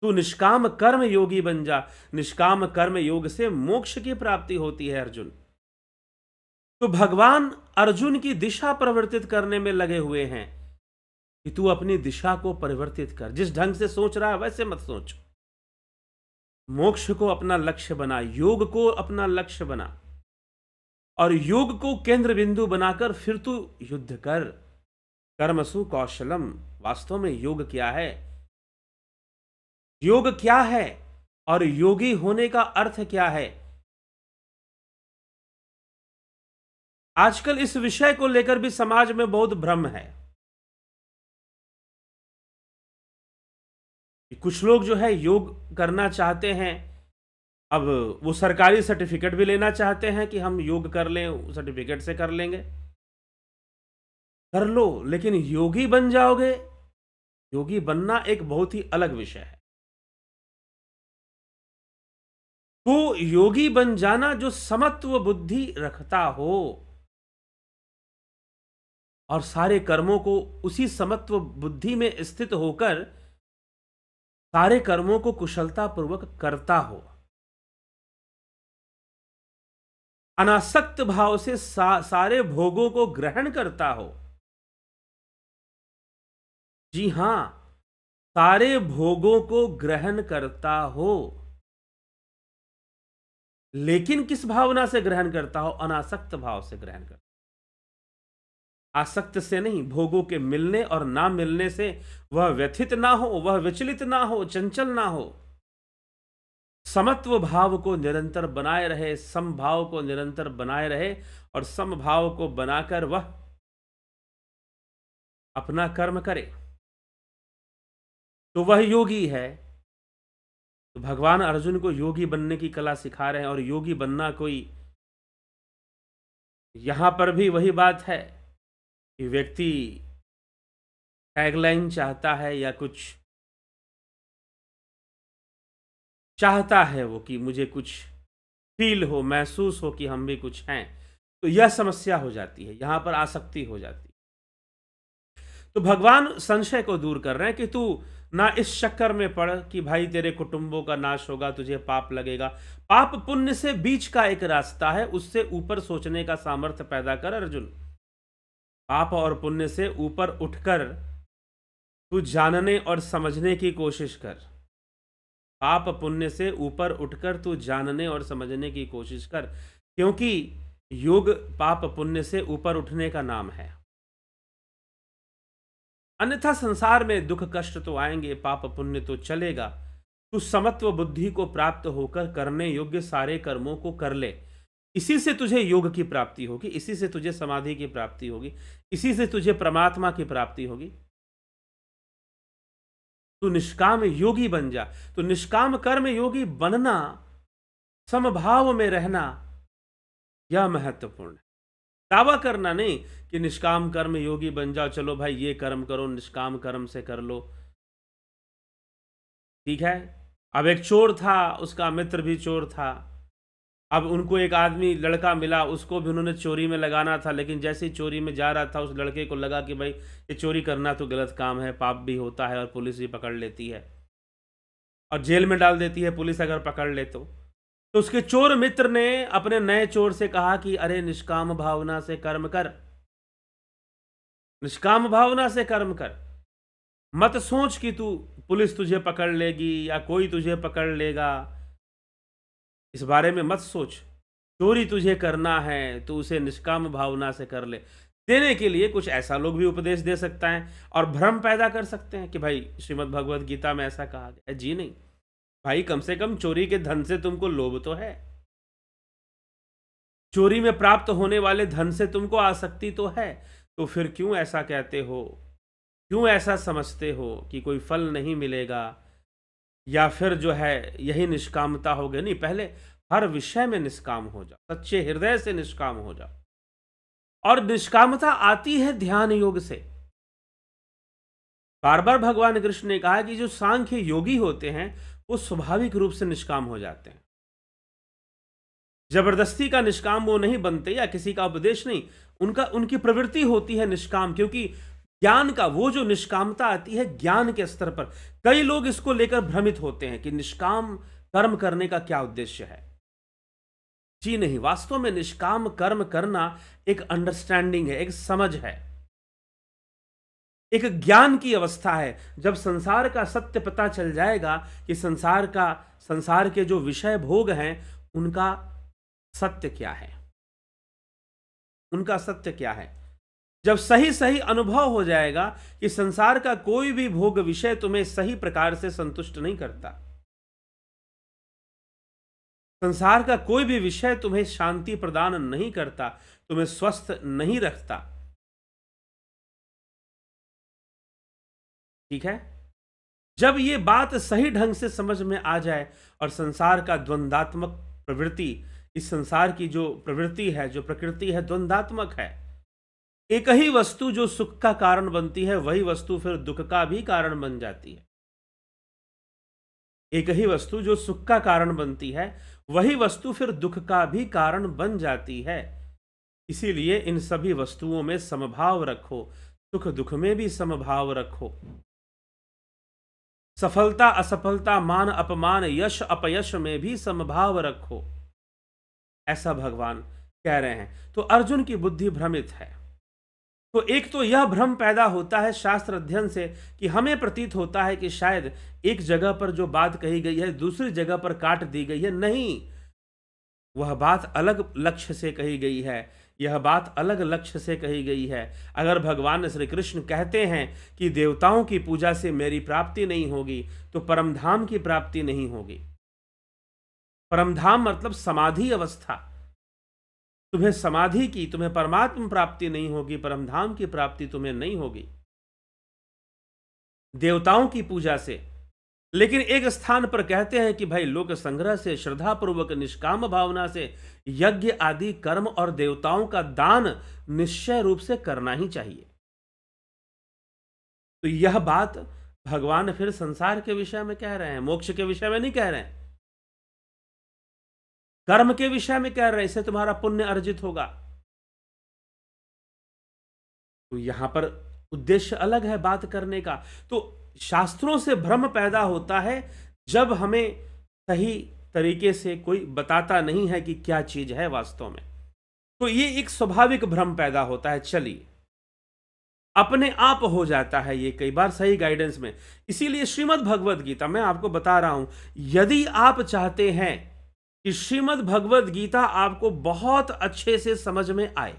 तू निष्काम कर्म योगी बन जा। निष्काम कर्म योग से मोक्ष की प्राप्ति होती है अर्जुन। तो भगवान अर्जुन की दिशा परिवर्तित करने में लगे हुए हैं कि तू अपनी दिशा को परिवर्तित कर। जिस ढंग से सोच रहा है वैसे मत सोच। मोक्ष को अपना लक्ष्य बना, योग को अपना लक्ष्य बना, और योग को केंद्र बिंदु बनाकर फिर तू युद्ध कर। कर्मसु कौशलम। वास्तव में योग क्या है? योग क्या है और योगी होने का अर्थ क्या है? आजकल इस विषय को लेकर भी समाज में बहुत भ्रम है कि कुछ लोग जो है योग करना चाहते हैं। अब वो सरकारी सर्टिफिकेट भी लेना चाहते हैं कि हम योग कर लें, सर्टिफिकेट से कर लेंगे। कर लो, लेकिन योगी बन जाओगे? योगी बनना एक बहुत ही अलग विषय है। तो योगी बन जाना जो समत्व बुद्धि रखता हो और सारे कर्मों को उसी समत्व बुद्धि में स्थित होकर सारे कर्मों को कुशलता पूर्वक करता हो, अनासक्त भाव से सारे भोगों को ग्रहण करता हो। जी हां, सारे भोगों को ग्रहण करता हो, लेकिन किस भावना से ग्रहण करता हो? अनासक्त भाव से ग्रहण करता। आसक्त से नहीं, भोगों के मिलने और ना मिलने से वह व्यथित ना हो, वह विचलित ना हो, चंचल ना हो। समत्व भाव को निरंतर बनाए रहे, समभाव को निरंतर बनाए रहे, और समभाव को बनाकर वह अपना कर्म करे, तो वह योगी है। तो भगवान अर्जुन को योगी बनने की कला सिखा रहे हैं। और योगी बनना कोई, यहां पर भी वही बात है कि व्यक्ति टैगलाइन चाहता है या कुछ चाहता है वो कि मुझे कुछ फील हो, महसूस हो कि हम भी कुछ हैं, तो यह समस्या हो जाती है, यहां पर आसक्ति हो जाती है। तो भगवान संशय को दूर कर रहे हैं कि तू ना इस चक्कर में पड़ कि भाई तेरे कुटुंबों का नाश होगा, तुझे पाप लगेगा। पाप पुण्य से बीच का एक रास्ता है, उससे ऊपर सोचने का सामर्थ्य पैदा कर अर्जुन। पाप और पुण्य से ऊपर उठकर तू जानने और समझने की कोशिश कर। पाप पुण्य से ऊपर उठकर तू जानने और समझने की कोशिश कर, क्योंकि योग पाप पुण्य से ऊपर उठने का नाम है। अन्यथा संसार में दुख कष्ट तो आएंगे, पाप पुण्य तो चलेगा। तू समत्व बुद्धि को प्राप्त होकर करने योग्य सारे कर्मों को कर ले। इसी से तुझे योग की प्राप्ति होगी, इसी से तुझे समाधि की प्राप्ति होगी, इसी से तुझे परमात्मा की प्राप्ति होगी। तू निष्काम योगी बन जा। तो निष्काम कर्म योगी बनना, समभाव में रहना, यह महत्वपूर्ण है। दावा करना नहीं कि निष्काम कर्म योगी बन जाओ, चलो भाई ये कर्म करो, निष्काम कर्म से कर लो, ठीक है। अब एक चोर था, उसका मित्र भी चोर था। अब उनको एक आदमी लड़का मिला, उसको भी उन्होंने चोरी में लगाना था, लेकिन जैसे ही चोरी में जा रहा था उस लड़के को लगा कि भाई ये चोरी करना तो गलत काम है, पाप भी होता है और पुलिस भी पकड़ लेती है और जेल में डाल देती है पुलिस अगर पकड़ ले तो उसके चोर मित्र ने अपने नए चोर से कहा कि अरे निष्काम भावना से कर्म कर, निष्काम भावना से कर्म कर, मत सोच कि तू पुलिस तुझे पकड़ लेगी या कोई तुझे पकड़ लेगा, इस बारे में मत सोच। चोरी तुझे करना है तो उसे निष्काम भावना से कर ले। देने के लिए कुछ ऐसा लोग भी उपदेश दे सकता है और भ्रम पैदा कर सकते हैं कि भाई श्रीमद् भगवद गीता में ऐसा कहा गया। जी नहीं भाई, कम से कम चोरी के धन से तुमको लोभ तो है, चोरी में प्राप्त होने वाले धन से तुमको आसक्ति तो है, तो फिर क्यों ऐसा कहते हो, क्यों ऐसा समझते हो कि कोई फल नहीं मिलेगा या फिर जो है यही निष्कामता हो गई। नहीं, पहले हर विषय में निष्काम हो जाओ, सच्चे हृदय से निष्काम हो जाओ। और निष्कामता आती है ध्यान योग से। बार बार भगवान कृष्ण ने कहा कि जो सांख्य योगी होते हैं वो स्वाभाविक रूप से निष्काम हो जाते हैं, जबरदस्ती का निष्काम वो नहीं बनते या किसी का उपदेश नहीं, उनकी प्रवृत्ति होती है निष्काम, क्योंकि ज्ञान का वो जो निष्कामता आती है ज्ञान के स्तर पर। कई लोग इसको लेकर भ्रमित होते हैं कि निष्काम कर्म करने का क्या उद्देश्य है। जी नहीं, वास्तव में निष्काम कर्म करना एक अंडरस्टैंडिंग है, एक समझ है, एक ज्ञान की अवस्था है। जब संसार का सत्य पता चल जाएगा कि संसार के जो विषय भोग हैं उनका सत्य क्या है, उनका सत्य क्या है, जब सही सही अनुभव हो जाएगा कि संसार का कोई भी भोग विषय तुम्हें सही प्रकार से संतुष्ट नहीं करता, संसार का कोई भी विषय तुम्हें शांति प्रदान नहीं करता, तुम्हें स्वस्थ नहीं रखता, ठीक है। जब ये बात सही ढंग से समझ में आ जाए और संसार का द्वंद्वात्मक प्रवृत्ति, इस संसार की जो प्रवृत्ति है, जो प्रकृति है, द्वंद्वात्मक है। एक ही वस्तु जो सुख का कारण बनती है वही वस्तु फिर दुख का भी कारण बन जाती है। एक ही वस्तु जो सुख का कारण बनती है वही वस्तु फिर दुख का भी कारण बन जाती है। इसीलिए इन सभी वस्तुओं में समभाव रखो, सुख दुख में भी समभाव रखो, सफलता असफलता, मान अपमान, यश अपयश में भी समभाव रखो, ऐसा भगवान कह रहे हैं। तो अर्जुन की बुद्धि भ्रमित है। तो एक तो यह भ्रम पैदा होता है शास्त्र अध्ययन से कि हमें प्रतीत होता है कि शायद एक जगह पर जो बात कही गई है दूसरी जगह पर काट दी गई है। नहीं, वह बात अलग लक्ष्य से कही गई है, यह बात अलग लक्ष्य से कही गई है। अगर भगवान श्री कृष्ण कहते हैं कि देवताओं की पूजा से मेरी प्राप्ति नहीं होगी तो परमधाम की प्राप्ति नहीं होगी। परमधाम मतलब समाधि अवस्था, तुम्हें समाधि की, तुम्हें परमात्मा प्राप्ति नहीं होगी, परमधाम की प्राप्ति तुम्हें नहीं होगी देवताओं की पूजा से। लेकिन एक स्थान पर कहते हैं कि भाई लोक संग्रह से, श्रद्धा पूर्वक, निष्काम भावना से यज्ञ आदि कर्म और देवताओं का दान निश्चय रूप से करना ही चाहिए। तो यह बात भगवान फिर संसार के विषय में कह रहे हैं, मोक्ष के विषय में नहीं कह रहे हैं, कर्म के विषय में कह रहे हैं, इससे तुम्हारा पुण्य अर्जित होगा। तो यहां पर उद्देश्य अलग है बात करने का। तो शास्त्रों से भ्रम पैदा होता है जब हमें सही तरीके से कोई बताता नहीं है कि क्या चीज है वास्तव में। तो ये एक स्वाभाविक भ्रम पैदा होता है, चलिए अपने आप हो जाता है ये कई बार सही गाइडेंस में। इसीलिए श्रीमद् भगवद गीता मैं आपको बता रहा हूं, यदि आप चाहते हैं कि श्रीमद् भगवद गीता आपको बहुत अच्छे से समझ में आए,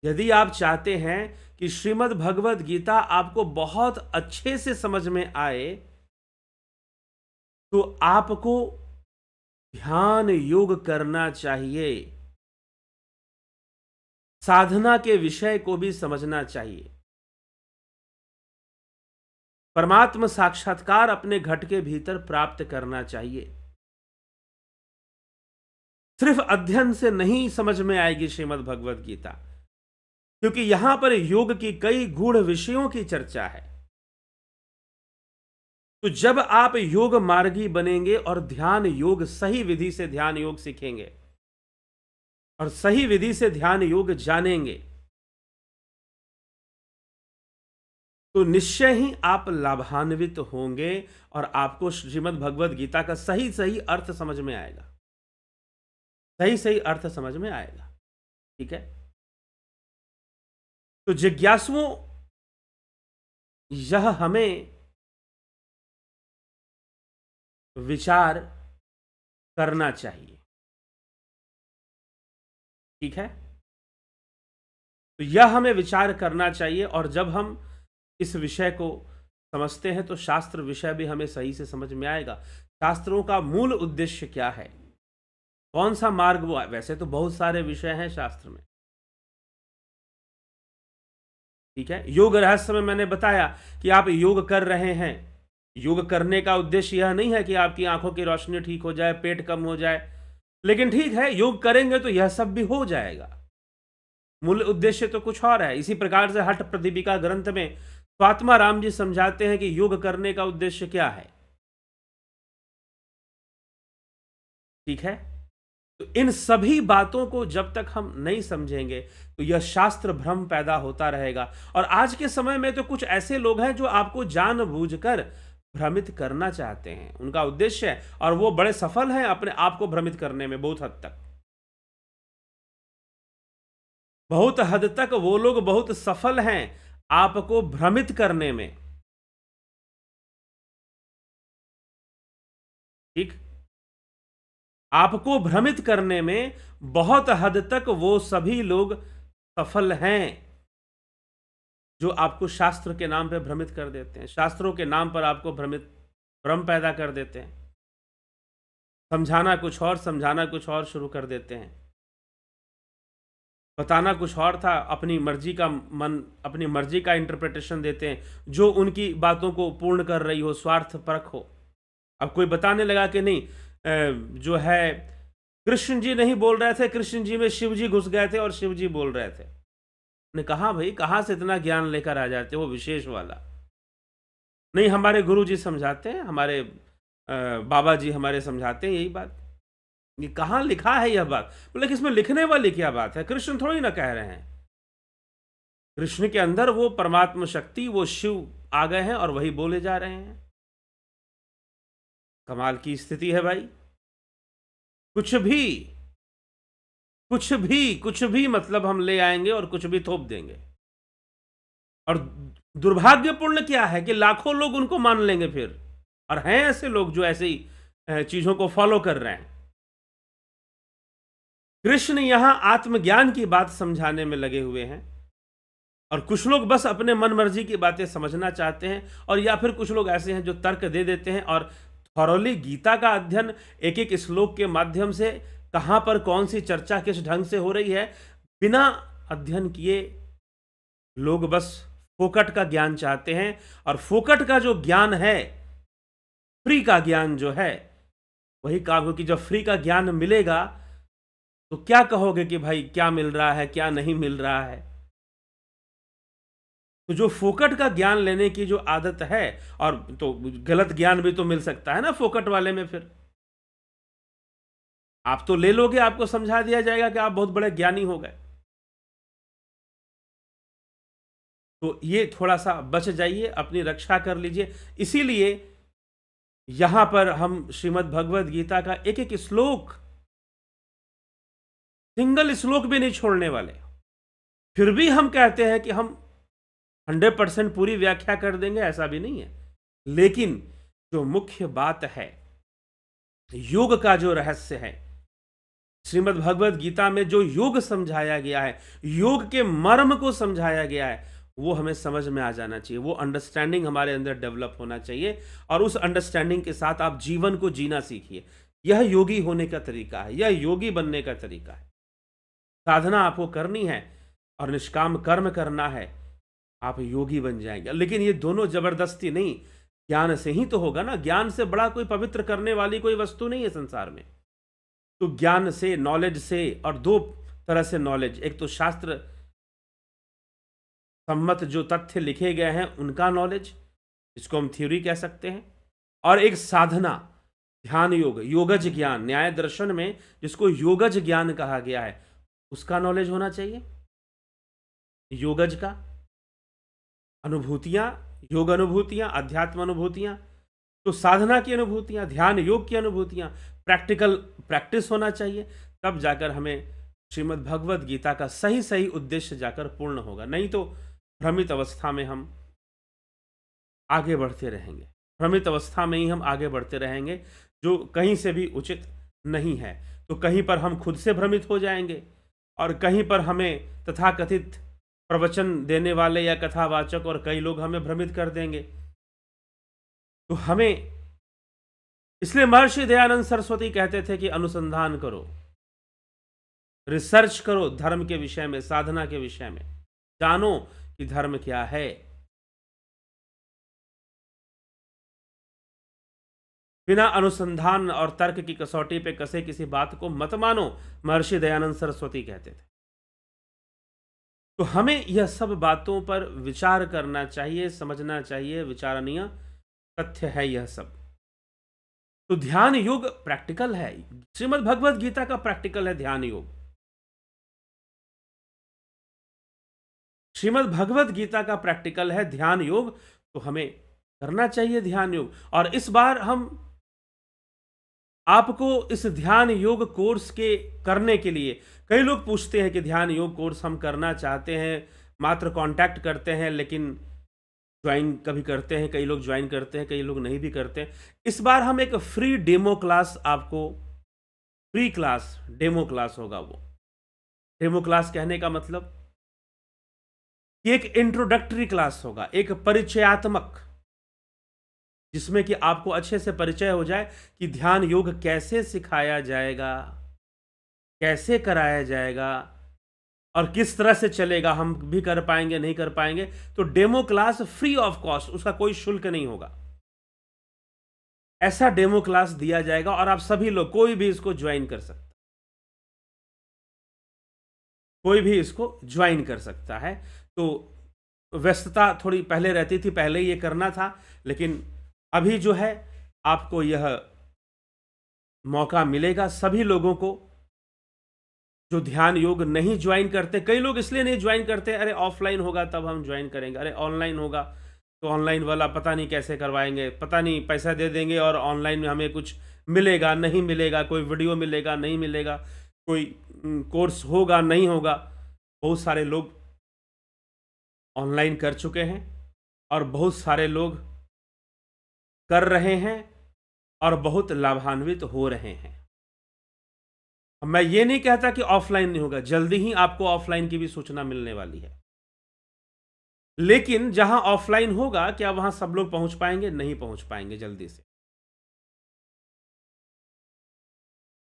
यदि आप चाहते हैं कि श्रीमद् भगवद गीता आपको बहुत अच्छे से समझ में आए, तो आपको ध्यान योग करना चाहिए, साधना के विषय को भी समझना चाहिए, परमात्म साक्षात्कार अपने घट के भीतर प्राप्त करना चाहिए। सिर्फ अध्ययन से नहीं समझ में आएगी श्रीमद् भगवद गीता, क्योंकि यहां पर योग की कई गूढ़ विषयों की चर्चा है। तो जब आप योग मार्गी बनेंगे और ध्यान योग सही विधि से ध्यान योग सीखेंगे और सही विधि से ध्यान योग जानेंगे, तो निश्चय ही आप लाभान्वित होंगे और आपको श्रीमद् भगवद गीता का सही सही अर्थ समझ में आएगा, सही सही अर्थ समझ में आएगा। ठीक है, तो जिज्ञासुओं, यह हमें विचार करना चाहिए। ठीक है, तो यह हमें विचार करना चाहिए, और जब हम इस विषय को समझते हैं तो शास्त्र विषय भी हमें सही से समझ में आएगा। शास्त्रों का मूल उद्देश्य क्या है, कौन सा मार्ग वो, वैसे तो बहुत सारे विषय हैं शास्त्र में। ठीक है, योग रहस्य में मैंने बताया कि आप योग कर रहे हैं, योग करने का उद्देश्य यह नहीं है कि आपकी आंखों की रोशनी ठीक हो जाए, पेट कम हो जाए, लेकिन ठीक है, योग करेंगे तो यह सब भी हो जाएगा। मूल उद्देश्य तो कुछ और है। इसी प्रकार से हठ प्रदीपिका ग्रंथ में स्वात्मा राम जी समझाते हैं कि योग करने का उद्देश्य क्या है। ठीक है, तो इन सभी बातों को जब तक हम नहीं समझेंगे तो यह शास्त्र भ्रम पैदा होता रहेगा। और आज के समय में तो कुछ ऐसे लोग हैं जो आपको जानबूझकर भ्रमित करना चाहते हैं, उनका उद्देश्य है, और वो बड़े सफल हैं अपने आप को भ्रमित करने में। बहुत हद तक वो लोग बहुत सफल हैं आपको भ्रमित करने में। ठीक, आपको भ्रमित करने में बहुत हद तक वो सभी लोग सफल हैं जो आपको शास्त्र के नाम पे भ्रमित कर देते हैं, शास्त्रों के नाम पर आपको भ्रम पैदा कर देते हैं, समझाना कुछ और, समझाना कुछ और शुरू कर देते हैं, बताना कुछ और था, अपनी मर्जी का मन, अपनी मर्जी का इंटरप्रिटेशन देते हैं, जो उनकी बातों को पूर्ण कर रही हो, स्वार्थ परख हो। अब कोई बताने लगा कि नहीं, जो है कृष्ण जी नहीं बोल रहे थे, कृष्ण जी में शिव जी घुस गए थे और शिव जी बोल रहे थे। ने कहा भाई कहां से इतना ज्ञान लेकर आ जाते वो विशेष वाला? नहीं, हमारे गुरु जी समझाते हैं, हमारे बाबा जी हमारे समझाते हैं यही बात। ये कहां लिखा है यह बात? बोले कि इसमें लिखने वाली क्या बात है, कृष्ण थोड़ी ना कह रहे हैं। कृष्ण के अंदर वो परमात्मा शक्ति, वो शिव आ गए हैं और वही बोले जा रहे हैं। कमाल की स्थिति है भाई। कुछ भी मतलब हम ले आएंगे और कुछ भी थोप देंगे। और दुर्भाग्यपूर्ण क्या है कि लाखों लोग उनको मान लेंगे फिर, और हैं ऐसे लोग जो ऐसे ही चीजों को फॉलो कर रहे हैं। कृष्ण यहां आत्मज्ञान की बात समझाने में लगे हुए हैं, और कुछ लोग बस अपने मन मर्जी की बातें समझना चाहते हैं, और या फिर कुछ लोग ऐसे हैं जो तर्क दे देते हैं और थॉरोली गीता का अध्ययन एक एक श्लोक के माध्यम से, कहां पर कौन सी चर्चा किस ढंग से हो रही है, बिना अध्ययन किए लोग बस फोकट का ज्ञान चाहते हैं। और फोकट का जो ज्ञान है, फ्री का ज्ञान जो है, वही काम हो कि जब फ्री का ज्ञान मिलेगा तो क्या कहोगे कि भाई क्या मिल रहा है, क्या नहीं मिल रहा है। तो जो फोकट का ज्ञान लेने की जो आदत है, और तो गलत ज्ञान भी तो मिल सकता है ना फोकट वाले में, फिर आप तो ले लोगे, आपको समझा दिया जाएगा कि आप बहुत बड़े ज्ञानी हो गए। तो ये थोड़ा सा बच जाइए, अपनी रक्षा कर लीजिए। इसीलिए यहां पर हम श्रीमद् भगवद गीता का एक एक श्लोक, सिंगल श्लोक भी नहीं छोड़ने वाले। फिर भी हम कहते हैं कि हम 100% पूरी व्याख्या कर देंगे, ऐसा भी नहीं है। लेकिन जो मुख्य बात है, योग का जो रहस्य है, श्रीमद् भगवद गीता में जो योग समझाया गया है, योग के मर्म को समझाया गया है, वो हमें समझ में आ जाना चाहिए। वो अंडरस्टैंडिंग हमारे अंदर डेवलप होना चाहिए और उस अंडरस्टैंडिंग के साथ आप जीवन को जीना सीखिए। यह योगी होने का तरीका है, यह योगी बनने का तरीका है। साधना आपको करनी है और निष्काम कर्म करना है, आप योगी बन जाएंगे। लेकिन ये दोनों जबरदस्ती नहीं, ज्ञान से ही तो होगा ना। ज्ञान से बड़ा कोई पवित्र करने वाली कोई वस्तु नहीं है संसार में। तो ज्ञान से, नॉलेज से, और दो तरह से नॉलेज, एक तो शास्त्र सम्मत जो तथ्य लिखे गए हैं उनका नॉलेज, जिसको हम थ्योरी कह सकते हैं, और एक साधना, ध्यान योग, योगज ज्ञान, न्याय दर्शन में जिसको योगज ज्ञान कहा गया है, उसका नॉलेज होना चाहिए। योगज का अनुभूतियां, योग अनुभूतियां, अध्यात्म अनुभूतियां, तो साधना की अनुभूतियां, ध्यान योग की अनुभूतियां, प्रैक्टिकल प्रैक्टिस होना चाहिए। तब जाकर हमें श्रीमद् भगवद गीता का सही सही उद्देश्य जाकर पूर्ण होगा। नहीं तो भ्रमित अवस्था में हम आगे बढ़ते रहेंगे, भ्रमित अवस्था में ही हम आगे बढ़ते रहेंगे, जो कहीं से भी उचित नहीं है। तो कहीं पर हम खुद से भ्रमित हो जाएंगे और कहीं पर हमें तथाकथित प्रवचन देने वाले या कथावाचक और कई लोग हमें भ्रमित कर देंगे। तो हमें, इसलिए महर्षि दयानंद सरस्वती कहते थे कि अनुसंधान करो, रिसर्च करो धर्म के विषय में, साधना के विषय में, जानो कि धर्म क्या है। बिना अनुसंधान और तर्क की कसौटी पे कसे किसी बात को मत मानो, महर्षि दयानंद सरस्वती कहते थे। तो हमें यह सब बातों पर विचार करना चाहिए, समझना चाहिए, विचारणीय तथ्य है यह सब। तो ध्यान योग प्रैक्टिकल है, श्रीमद् भगवद गीता का प्रैक्टिकल है ध्यान योग। श्रीमद् भगवद गीता का प्रैक्टिकल है ध्यान योग, तो हमें करना चाहिए ध्यान योग। और इस बार हम आपको इस ध्यान योग कोर्स के करने के लिए, कई लोग पूछते हैं कि ध्यान योग कोर्स हम करना चाहते हैं, मात्र कांटेक्ट करते हैं, लेकिन ज्वाइन कभी करते हैं, कई लोग ज्वाइन करते हैं, कई लोग नहीं भी करते हैं। इस बार हम एक फ्री डेमो क्लास, आपको फ्री क्लास, डेमो क्लास होगा। वो डेमो क्लास कहने का मतलब कि एक इंट्रोडक्टरी क्लास होगा, एक परिचयात्मक, जिसमें कि आपको अच्छे से परिचय हो जाए कि ध्यान योग कैसे सिखाया जाएगा, कैसे कराया जाएगा और किस तरह से चलेगा, हम भी कर पाएंगे नहीं कर पाएंगे। तो demo class free of cost, उसका कोई शुल्क नहीं होगा। ऐसा डेमो क्लास दिया जाएगा और आप सभी लोग, कोई भी इसको ज्वाइन कर सकता, कोई भी इसको ज्वाइन कर सकता है। तो व्यस्तता थोड़ी पहले रहती थी, पहले ये करना था, लेकिन अभी जो है आपको यह मौका मिलेगा सभी लोगों को जो ध्यान योग नहीं ज्वाइन करते। कई लोग इसलिए नहीं ज्वाइन करते, अरे ऑफलाइन होगा तब हम ज्वाइन करेंगे, अरे ऑनलाइन होगा तो ऑनलाइन वाला पता नहीं कैसे करवाएंगे, पता नहीं पैसा दे देंगे और ऑनलाइन में हमें कुछ मिलेगा नहीं मिलेगा, कोई वीडियो मिलेगा नहीं मिलेगा, कोई कोर्स होगा नहीं होगा। बहुत सारे लोग ऑनलाइन कर चुके हैं और बहुत सारे लोग कर रहे हैं और बहुत लाभान्वित हो रहे हैं। मैं ये नहीं कहता कि ऑफलाइन नहीं होगा, जल्दी ही आपको ऑफलाइन की भी सूचना मिलने वाली है। लेकिन जहां ऑफलाइन होगा, क्या वहां सब लोग पहुंच पाएंगे? नहीं पहुंच पाएंगे जल्दी से।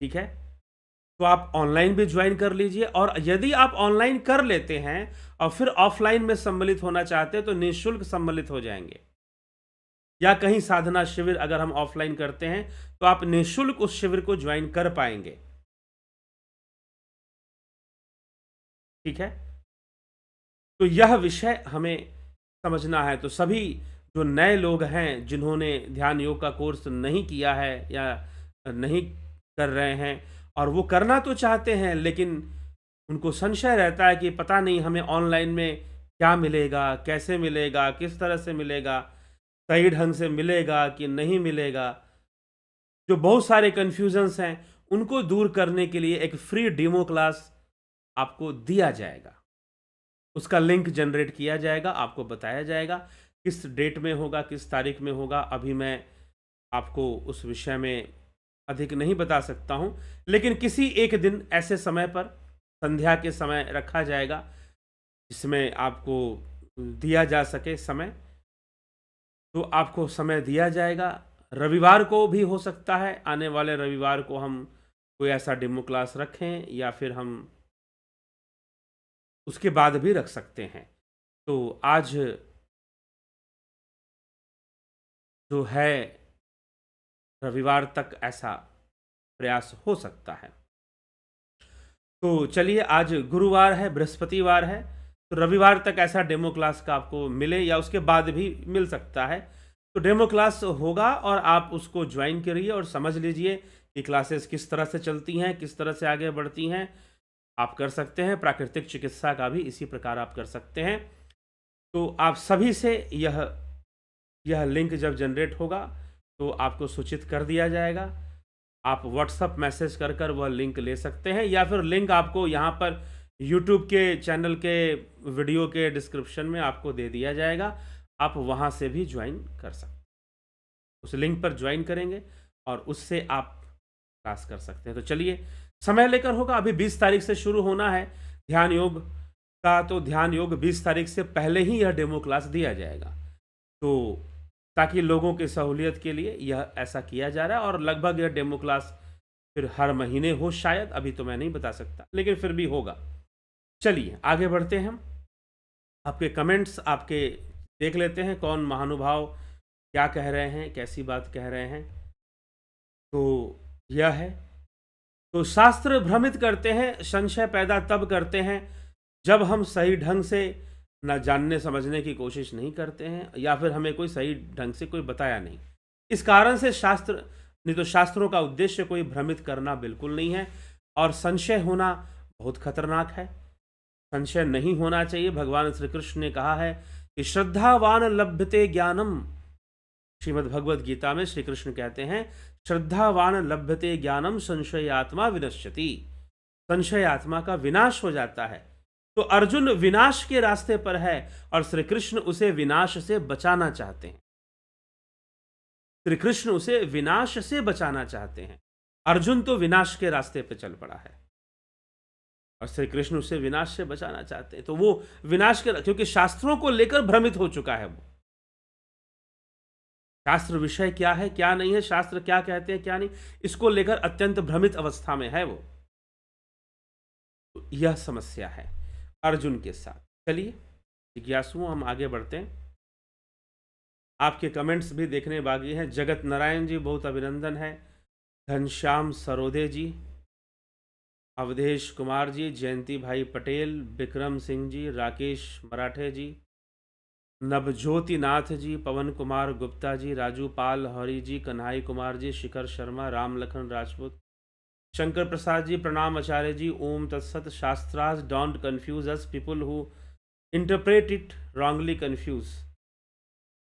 ठीक है, तो आप ऑनलाइन भी ज्वाइन कर लीजिए। और यदि आप ऑनलाइन कर लेते हैं और फिर ऑफलाइन में सम्मिलित होना चाहते हैं तो निःशुल्क सम्मिलित हो जाएंगे। या कहीं साधना शिविर अगर हम ऑफलाइन करते हैं तो आप निःशुल्क उस शिविर को ज्वाइन कर पाएंगे। ठीक है, तो यह विषय हमें समझना है। तो सभी जो नए लोग हैं जिन्होंने ध्यान योग का कोर्स नहीं किया है या नहीं कर रहे हैं और वो करना तो चाहते हैं, लेकिन उनको संशय रहता है कि पता नहीं हमें ऑनलाइन में क्या मिलेगा, कैसे मिलेगा, किस तरह से मिलेगा, सही ढंग से मिलेगा कि नहीं मिलेगा, जो बहुत सारे कन्फ्यूजन्स हैं उनको दूर करने के लिए एक फ्री डेमो क्लास आपको दिया जाएगा। उसका लिंक जनरेट किया जाएगा, आपको बताया जाएगा किस डेट में होगा, किस तारीख में होगा। अभी मैं आपको उस विषय में अधिक नहीं बता सकता हूँ, लेकिन किसी एक दिन ऐसे समय पर संध्या के समय रखा जाएगा जिसमें आपको दिया जा सके समय, तो आपको समय दिया जाएगा। रविवार को भी हो सकता है, आने वाले रविवार को हम कोई ऐसा डेमो क्लास रखें या फिर हम उसके बाद भी रख सकते हैं। तो आज जो है रविवार तक ऐसा प्रयास हो सकता है। तो चलिए, आज गुरुवार है, बृहस्पतिवार है, तो रविवार तक ऐसा डेमो क्लास का आपको मिले या उसके बाद भी मिल सकता है। तो डेमो क्लास होगा और आप उसको ज्वाइन करिए और समझ लीजिए कि क्लासेस किस तरह से चलती हैं, किस तरह से आगे बढ़ती हैं। आप कर सकते हैं, प्राकृतिक चिकित्सा का भी इसी प्रकार आप कर सकते हैं। तो आप सभी से यह लिंक जब जनरेट होगा तो आपको सूचित कर दिया जाएगा। आप व्हाट्सएप मैसेज कर कर वह लिंक ले सकते हैं, या फिर लिंक आपको यहाँ पर यूट्यूब के चैनल के वीडियो के डिस्क्रिप्शन में आपको दे दिया जाएगा। आप वहाँ से भी ज्वाइन कर सकते हैं, उस लिंक पर ज्वाइन करेंगे और उससे आप क्लास कर सकते हैं। तो चलिए, समय लेकर होगा, अभी 20 तारीख से शुरू होना है ध्यान योग का, तो ध्यान योग 20 तारीख से पहले ही यह डेमो क्लास दिया जाएगा, तो ताकि लोगों की सहूलियत के लिए यह ऐसा किया जा रहा है। और लगभग यह डेमो क्लास फिर हर महीने हो शायद, अभी तो मैं नहीं बता सकता, लेकिन फिर भी होगा। चलिए आगे बढ़ते हैं, हम आपके कमेंट्स आपके देख लेते हैं, कौन महानुभाव क्या कह रहे हैं, कैसी बात कह रहे हैं। तो यह है, तो शास्त्र भ्रमित करते हैं, संशय पैदा तब करते हैं जब हम सही ढंग से न जानने समझने की कोशिश नहीं करते हैं, या फिर हमें कोई सही ढंग से कोई बताया नहीं। इस कारण से शास्त्र, नहीं तो शास्त्रों का उद्देश्य कोई भ्रमित करना बिल्कुल नहीं है, और संशय होना बहुत खतरनाक है। संशय नहीं होना चाहिए। भगवान श्री कृष्ण ने कहा है कि श्रद्धावान लभ्यते ज्ञानम, श्रीमद् भगवद गीता में श्री कृष्ण कहते हैं श्रद्धावान लभ्यते ज्ञानम संशयात्मा विनश्यति, संशय आत्मा का विनाश हो जाता है। तो अर्जुन विनाश के रास्ते पर है और श्री कृष्ण उसे विनाश से बचाना चाहते हैं। श्री कृष्ण उसे विनाश से बचाना चाहते हैं। अर्जुन तो विनाश के रास्ते पर चल पड़ा है और श्री कृष्ण उसे विनाश से बचाना चाहते हैं। तो वो विनाश के, क्योंकि शास्त्रों को लेकर भ्रमित हो चुका है वो, शास्त्र विषय क्या है क्या नहीं है, शास्त्र क्या कहते हैं क्या नहीं, इसको लेकर अत्यंत भ्रमित अवस्था में है वो। तो यह समस्या है अर्जुन के साथ। चलिए जिज्ञासुओं, हम आगे बढ़ते हैं। आपके कमेंट्स भी देखने बाकी हैं। जगत नारायण जी, बहुत अभिनंदन है। घनश्याम सरोदे जी, अवधेश कुमार जी, जयंती भाई पटेल, विक्रम सिंह जी, राकेश मराठे जी, नवज्योति नाथ जी, पवन कुमार गुप्ता जी, राजू पाल हरी जी, कन्हाई कुमार जी, शिखर शर्मा, राम लखन राजपूत, शंकर प्रसाद जी, प्रणाम आचार्य जी, ओम तत्सत। Shastras don't confuse us, people who interpret it wrongly confuse.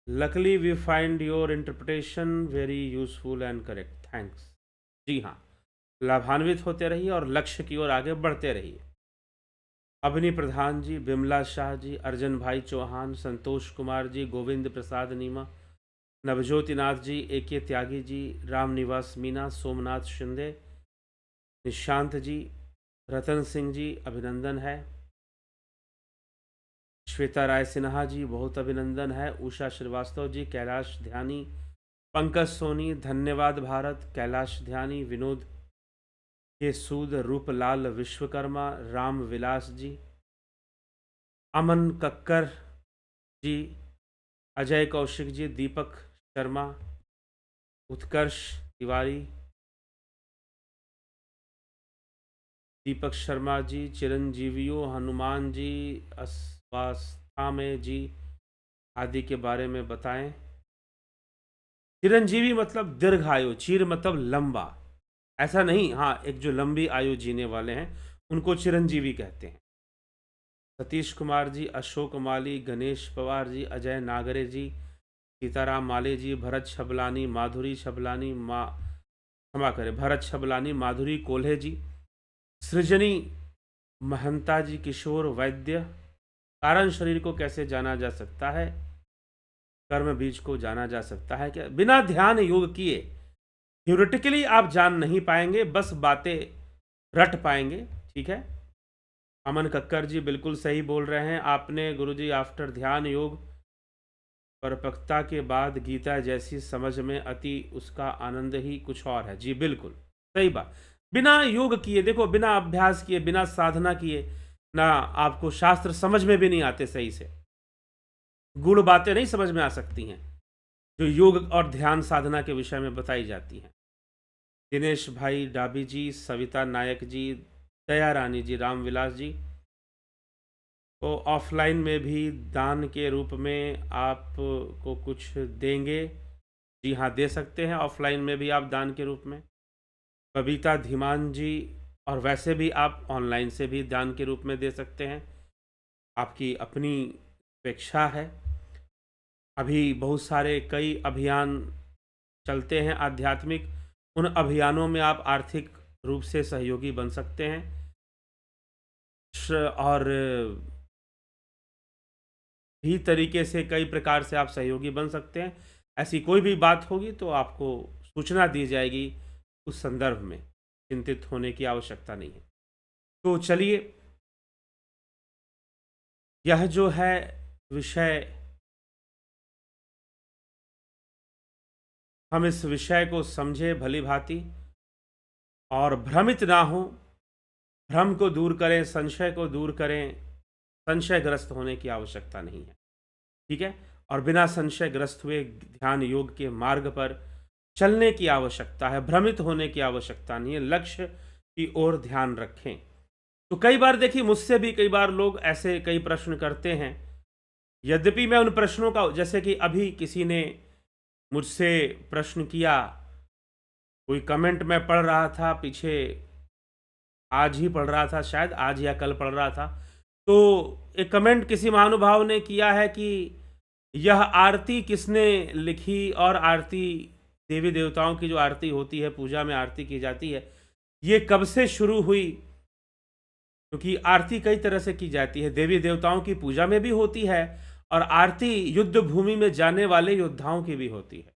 Luckily we find your interpretation very useful and correct, thanks. जी हाँ, लाभान्वित होते रहिए और लक्ष्य की ओर आगे बढ़ते रहिए। अवनी प्रधान जी, बिमला शाह जी, अर्जन भाई चौहान, संतोष कुमार जी, गोविंद प्रसाद नीमा, नवज्योतिनाथ जी, ए.के. त्यागी जी, राम निवास मीना, सोमनाथ शिंदे, निशांत जी, रतन सिंह जी, अभिनंदन है। श्वेता राय सिन्हा जी, बहुत अभिनंदन है। उषा श्रीवास्तव जी, कैलाश ध्यानी, पंकज सोनी, धन्यवाद भारत, कैलाश ध्यानी, विनोद के सूद, रूपलाल विश्वकर्मा, राम विलास जी, अमन कक्कर जी, अजय कौशिक जी, दीपक शर्मा, उत्कर्ष तिवारी, दीपक शर्मा जी, चिरंजीवियों, हनुमान जी, अस्वास्था में जी आदि के बारे में बताएं। चिरंजीवी मतलब दीर्घायु, चीर मतलब लंबा, ऐसा नहीं। हाँ, एक जो लंबी आयु जीने वाले हैं उनको चिरंजीवी कहते हैं। सतीश कुमार जी, अशोक माली, गणेश पवार जी, अजय नागरे जी, सीताराम माले जी, भरत छबलानी, माधुरी छबलानी, क्षमा करें, भरत छबलानी, माधुरी कोल्हे जी, सृजनी महंता जी, किशोर वैद्य। कारण शरीर को कैसे जाना जा सकता है? कर्म बीज को जाना जा सकता है क्या बिना ध्यान योग किए? थ्योरेटिकली आप जान नहीं पाएंगे, बस बातें रट पाएंगे। ठीक है। अमन कक्कर जी बिल्कुल सही बोल रहे हैं आपने गुरुजी। आफ्टर ध्यान योग परिपक्वता के बाद गीता जैसी समझ में अति उसका आनंद ही कुछ और है। जी बिल्कुल सही बात। बिना योग किए, देखो, बिना अभ्यास किए, बिना साधना किए ना आपको शास्त्र समझ में भी नहीं आते सही से। गूढ़ बातें नहीं समझ में आ सकती हैं जो योग और ध्यान साधना के विषय में बताई जाती हैं। दिनेश भाई डाबी जी, सविता नायक जी, दया रानी जी, रामविलास जी, तो ऑफलाइन में भी दान के रूप में आप को कुछ देंगे? जी हाँ, दे सकते हैं। ऑफलाइन में भी आप दान के रूप में। बबीता धीमान जी, और वैसे भी आप ऑनलाइन से भी दान के रूप में दे सकते हैं, आपकी अपनी स्वेच्छा है। अभी बहुत सारे कई अभियान चलते हैं आध्यात्मिक, उन अभियानों में आप आर्थिक रूप से सहयोगी बन सकते हैं। और भी तरीके से कई प्रकार से आप सहयोगी बन सकते हैं। ऐसी कोई भी बात होगी तो आपको सूचना दी जाएगी उस संदर्भ में, चिंतित होने की आवश्यकता नहीं है। तो चलिए, यह जो है विषय, हम इस विषय को समझे भली भांति और भ्रमित ना हो। भ्रम को दूर करें, संशय को दूर करें। संशयग्रस्त होने की आवश्यकता नहीं है। ठीक है। और बिना संशयग्रस्त हुए ध्यान योग के मार्ग पर चलने की आवश्यकता है। भ्रमित होने की आवश्यकता नहीं है। लक्ष्य की ओर ध्यान रखें। तो कई बार देखिए, मुझसे भी कई बार लोग ऐसे कई प्रश्न करते हैं, यद्यपि मैं उन प्रश्नों का, जैसे कि अभी किसी ने मुझसे प्रश्न किया, कोई कमेंट मैं पढ़ रहा था पीछे, आज ही पढ़ रहा था, शायद आज या कल पढ़ रहा था, तो एक कमेंट किसी महानुभाव ने किया है कि यह आरती किसने लिखी, और आरती देवी देवताओं की जो आरती होती है, पूजा में आरती की जाती है, ये कब से शुरू हुई? क्योंकि आरती कई तरह से की जाती है। देवी देवताओं की पूजा में भी होती है, और आरती युद्ध भूमि में जाने वाले योद्धाओं की भी होती है।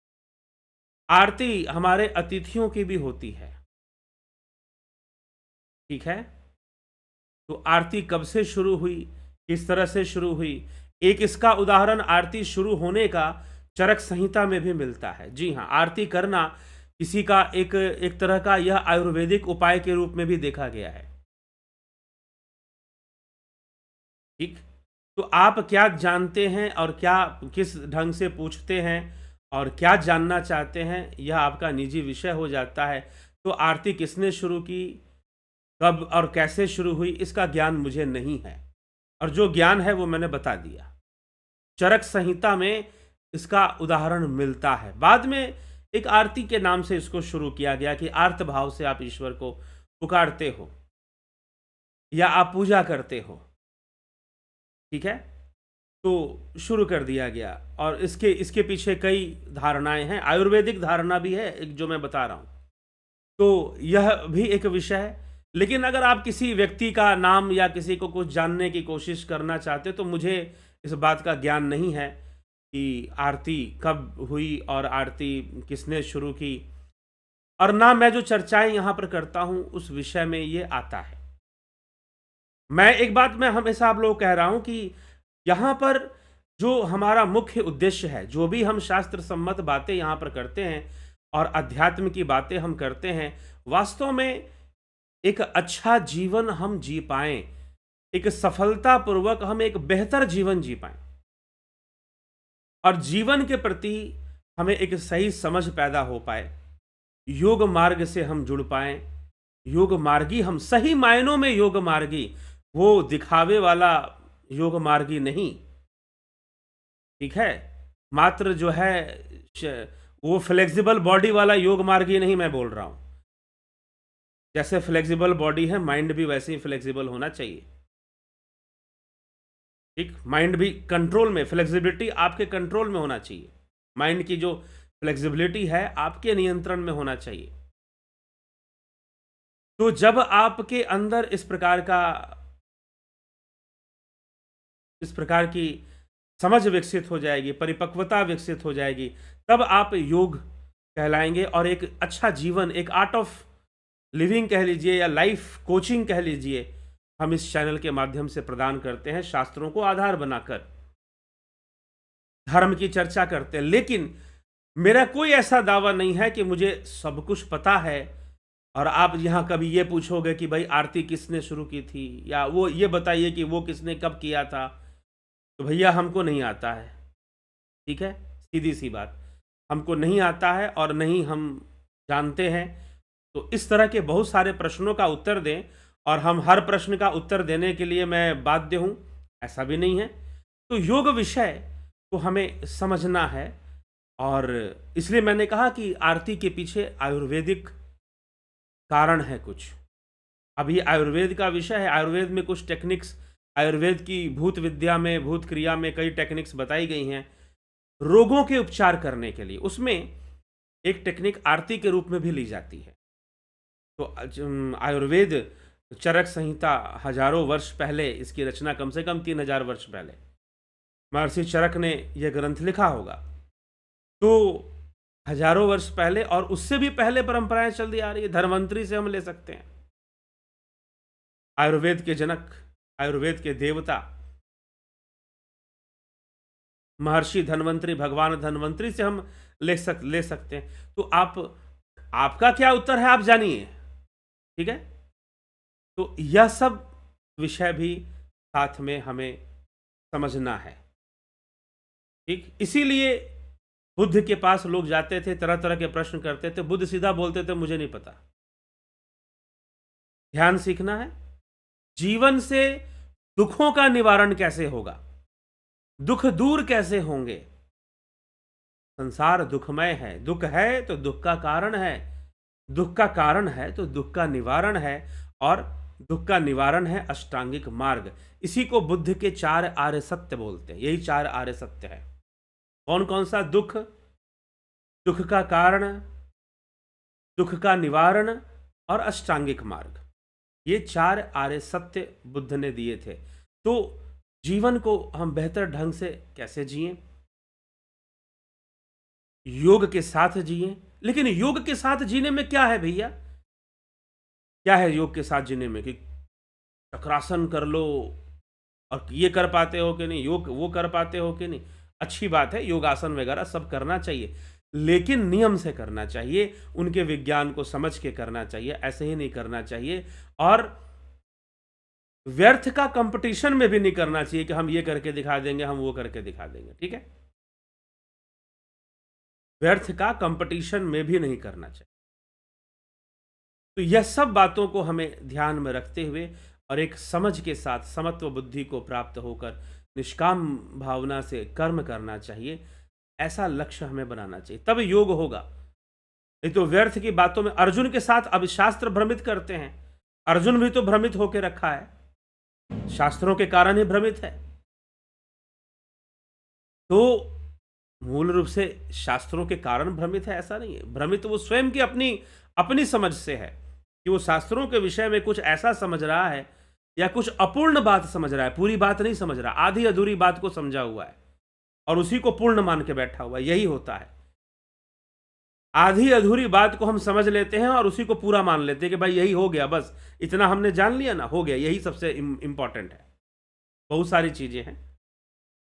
आरती हमारे अतिथियों की भी होती है। ठीक है। तो आरती कब से शुरू हुई, किस तरह से शुरू हुई, एक इसका उदाहरण आरती शुरू होने का चरक संहिता में भी मिलता है। जी हाँ, आरती करना किसी का एक तरह का यह आयुर्वेदिक उपाय के रूप में भी देखा गया है। ठीक। तो आप क्या जानते हैं और क्या किस ढंग से पूछते हैं और क्या जानना चाहते हैं, यह आपका निजी विषय हो जाता है। तो आरती किसने शुरू की, कब और कैसे शुरू हुई, इसका ज्ञान मुझे नहीं है, और जो ज्ञान है वो मैंने बता दिया। चरक संहिता में इसका उदाहरण मिलता है। बाद में एक आरती के नाम से इसको शुरू किया गया कि आर्त भाव से आप ईश्वर को पुकारते हो या आप पूजा करते हो। ठीक है। तो शुरू कर दिया गया, और इसके पीछे कई धारणाएं हैं। आयुर्वेदिक धारणा भी है एक, जो मैं बता रहा हूं। तो यह भी एक विषय है। लेकिन अगर आप किसी व्यक्ति का नाम या किसी को कुछ जानने की कोशिश करना चाहते, तो मुझे इस बात का ज्ञान नहीं है कि आरती कब हुई और आरती किसने शुरू की, और ना मैं जो चर्चाएं यहां पर करता हूं उस विषय में ये आता है। मैं एक बात मैं हमेशा आप लोग कह रहा हूं कि यहां पर जो हमारा मुख्य उद्देश्य है, जो भी हम शास्त्र सम्मत बातें यहां पर करते हैं और अध्यात्म की बातें हम करते हैं, वास्तव में एक अच्छा जीवन हम जी पाएं, एक सफलतापूर्वक हम एक बेहतर जीवन जी पाएं, और जीवन के प्रति हमें एक सही समझ पैदा हो पाए, योग मार्ग से हम जुड़ पाएं। योग मार्गी हम, सही मायनों में योग मार्गी, वो दिखावे वाला योग मार्गी नहीं। ठीक है। मात्र जो है वो फ्लेक्सिबल बॉडी वाला योग मार्गी नहीं मैं बोल रहा हूं। जैसे फ्लेक्सिबल बॉडी है, माइंड भी वैसे ही फ्लेक्सिबल होना चाहिए। ठीक। माइंड भी कंट्रोल में, फ्लेक्सिबिलिटी आपके कंट्रोल में होना चाहिए। माइंड की जो फ्लेक्सिबिलिटी है आपके नियंत्रण में होना चाहिए। तो जब आपके अंदर इस प्रकार की समझ विकसित हो जाएगी, परिपक्वता विकसित हो जाएगी, तब आप योग कहलाएंगे और एक अच्छा जीवन, एक आर्ट ऑफ लिविंग कह लीजिए या लाइफ कोचिंग कह लीजिए, हम इस चैनल के माध्यम से प्रदान करते हैं, शास्त्रों को आधार बनाकर धर्म की चर्चा करते हैं। लेकिन मेरा कोई ऐसा दावा नहीं है कि मुझे सब कुछ पता है। और आप यहाँ कभी ये पूछोगे कि भाई आरती किसने शुरू की थी, या वो ये बताइए कि वो किसने कब किया था, तो भैया हमको नहीं आता है। ठीक है, सीधी सी बात, हमको नहीं आता है और नहीं हम जानते हैं। तो इस तरह के बहुत सारे प्रश्नों का उत्तर दें और हम हर प्रश्न का उत्तर देने के लिए मैं बाध्य हूँ, ऐसा भी नहीं है। तो योग विषय को हमें समझना है और इसलिए मैंने कहा कि आरती के पीछे आयुर्वेदिक कारण है कुछ। अभी आयुर्वेद का विषय है, आयुर्वेद में कुछ टेक्निक्स, आयुर्वेद की भूत विद्या में, भूत क्रिया में कई टेक्निक्स बताई गई हैं रोगों के उपचार करने के लिए। उसमें एक टेक्निक आरती के रूप में भी ली जाती है। तो आयुर्वेद चरक संहिता हजारों वर्ष पहले, इसकी रचना कम से कम 3000 वर्ष पहले महर्षि चरक ने यह ग्रंथ लिखा होगा। तो हजारों वर्ष पहले और उससे भी पहले परंपराएं चलती आ रही है। धन्वंतरी से हम ले सकते हैं, आयुर्वेद के जनक, आयुर्वेद के देवता महर्षि धन्वंतरी, भगवान धन्वंतरी से हम ले सकते हैं। तो आपका क्या उत्तर है आप जानिए। ठीक है, तो यह सब विषय भी साथ में हमें समझना है। ठीक, इसीलिए बुद्ध के पास लोग जाते थे, तरह तरह के प्रश्न करते थे, बुद्ध सीधा बोलते थे मुझे नहीं पता। ध्यान सीखना है, जीवन से दुखों का निवारण कैसे होगा, दुख दूर कैसे होंगे। संसार दुखमय है, दुख है तो दुख का कारण है, दुख का कारण है तो दुख का निवारण है, और दुख का निवारण है अष्टांगिक मार्ग। इसी को बुद्ध के 4 आर्य सत्य बोलते हैं। यही 4 आर्य सत्य है। कौन कौन सा? दुख, दुख का कारण, दुख का निवारण और अष्टांगिक मार्ग। ये 4 आर्य सत्य बुद्ध ने दिए थे। तो जीवन को हम बेहतर ढंग से कैसे जिएं? योग के साथ जिएं। लेकिन योग के साथ जीने में क्या है भैया? क्या है योग के साथ जीने में? कि चक्रासन कर लो और ये कर पाते हो कि नहीं, योग वो कर पाते हो कि नहीं। अच्छी बात है, योगासन वगैरह सब करना चाहिए, लेकिन नियम से करना चाहिए, उनके विज्ञान को समझ के करना चाहिए, ऐसे ही नहीं करना चाहिए। और व्यर्थ का कंपटीशन में भी नहीं करना चाहिए कि हम ये करके दिखा देंगे, हम वो करके दिखा देंगे। ठीक है, व्यर्थ का कंपटीशन में भी नहीं करना चाहिए। तो यह सब बातों को हमें ध्यान में रखते हुए और एक समझ के साथ समत्व बुद्धि को प्राप्त होकर निष्काम भावना से कर्म करना चाहिए। ऐसा लक्ष्य हमें बनाना चाहिए, तब योग होगा। नहीं तो व्यर्थ की बातों में, अर्जुन के साथ अब शास्त्र भ्रमित करते हैं। अर्जुन भी तो भ्रमित होकर रखा है, शास्त्रों के कारण ही भ्रमित है। तो मूल रूप से शास्त्रों के कारण भ्रमित है ऐसा नहीं है। भ्रमित वो स्वयं की अपनी समझ से है कि वो शास्त्रों के विषय में कुछ ऐसा समझ रहा है या कुछ अपूर्ण बात समझ रहा है, पूरी बात नहीं समझ रहा, आधी अधूरी बात को समझा हुआ है और उसी को पूर्ण मान के बैठा हुआ है। यही होता है, आधी अधूरी बात को हम समझ लेते हैं और उसी को पूरा मान लेते हैं कि भाई यही हो गया, बस इतना हमने जान लिया ना, हो गया, यही सबसे इंपॉर्टेंट है। बहुत सारी चीजें हैं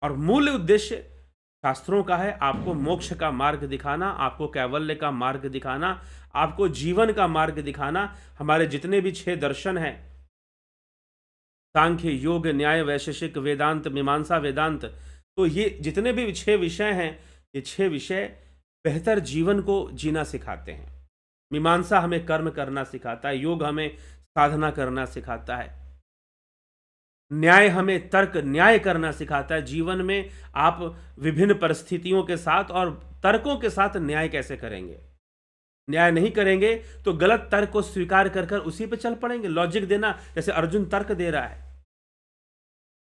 और मूल उद्देश्य शास्त्रों का है आपको मोक्ष का मार्ग दिखाना, आपको कैवल्य का मार्ग दिखाना, आपको जीवन का मार्ग दिखाना। हमारे जितने भी 6 दर्शन हैं, सांख्य, योग, न्याय, वैशेषिक, वेदांत, मीमांसा, वेदांत, तो ये जितने भी 6 विषय हैं, ये 6 विषय बेहतर जीवन को जीना सिखाते हैं। मीमांसा हमें कर्म करना सिखाता है, योग हमें साधना करना सिखाता है, न्याय हमें तर्क न्याय करना सिखाता है। जीवन में आप विभिन्न परिस्थितियों के साथ और तर्कों के साथ न्याय कैसे करेंगे। न्याय नहीं करेंगे तो गलत तर्क को स्वीकार कर उसी पे चल पड़ेंगे। लॉजिक देना, जैसे अर्जुन तर्क दे रहा है,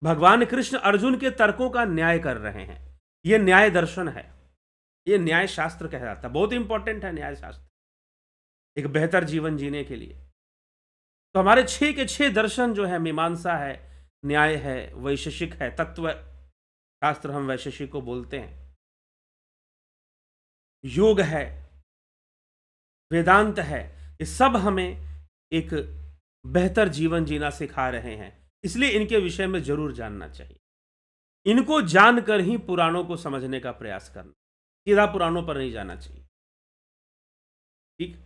भगवान कृष्ण अर्जुन के तर्कों का न्याय कर रहे हैं। यह न्याय दर्शन है, यह न्याय शास्त्र कहलाता है। बहुत इंपॉर्टेंट है न्याय शास्त्र एक बेहतर जीवन जीने के लिए। तो हमारे 6 के 6 दर्शन जो है, मीमांसा है, न्याय है, वैशेषिक है, तत्व शास्त्र हम वैशेषिक को बोलते हैं, योग है, वेदांत है, ये सब हमें एक बेहतर जीवन जीना सिखा रहे हैं। इसलिए इनके विषय में जरूर जानना चाहिए। इनको जानकर ही पुराणों को समझने का प्रयास करना, सीधा पुराणों पर नहीं जाना चाहिए। ठीक,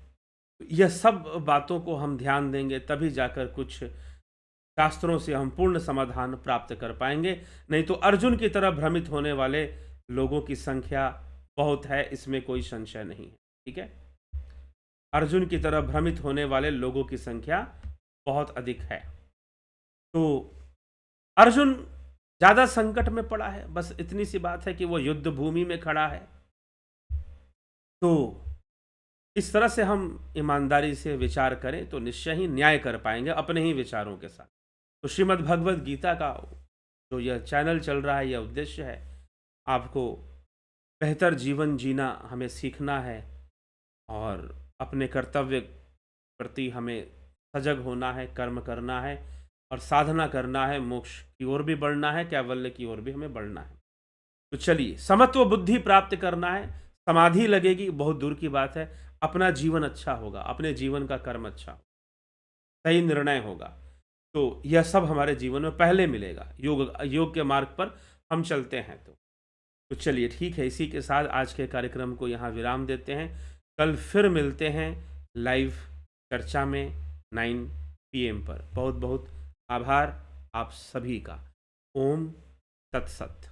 यह सब बातों को हम ध्यान देंगे तभी जाकर कुछ शास्त्रों से हम पूर्ण समाधान प्राप्त कर पाएंगे। नहीं तो अर्जुन की तरह भ्रमित होने वाले लोगों की संख्या बहुत है, इसमें कोई संशय नहीं है। ठीक है, अर्जुन की तरह भ्रमित होने वाले लोगों की संख्या बहुत अधिक है। तो अर्जुन ज्यादा संकट में पड़ा है, बस इतनी सी बात है कि वो युद्ध भूमि में खड़ा है। तो इस तरह से हम ईमानदारी से विचार करें तो निश्चय ही न्याय कर पाएंगे अपने ही विचारों के साथ। तो श्रीमद् भगवद गीता का जो यह चैनल चल रहा है, यह उद्देश्य है, आपको बेहतर जीवन जीना हमें सीखना है और अपने कर्तव्य प्रति हमें सजग होना है, कर्म करना है और साधना करना है, मोक्ष की ओर भी बढ़ना है, कैवल्य की ओर भी हमें बढ़ना है। तो चलिए, समत्व बुद्धि प्राप्त करना है, समाधि लगेगी, बहुत दूर की बात है, अपना जीवन अच्छा होगा, अपने जीवन का कर्म अच्छा होगा, सही निर्णय होगा, तो यह सब हमारे जीवन में पहले मिलेगा। योग के मार्ग पर हम चलते हैं तो चलिए ठीक है, इसी के साथ आज के कार्यक्रम को यहाँ विराम देते हैं। कल फिर मिलते हैं लाइव चर्चा में 9 PM पर। बहुत बहुत आभार आप सभी का। ओम तत्सत।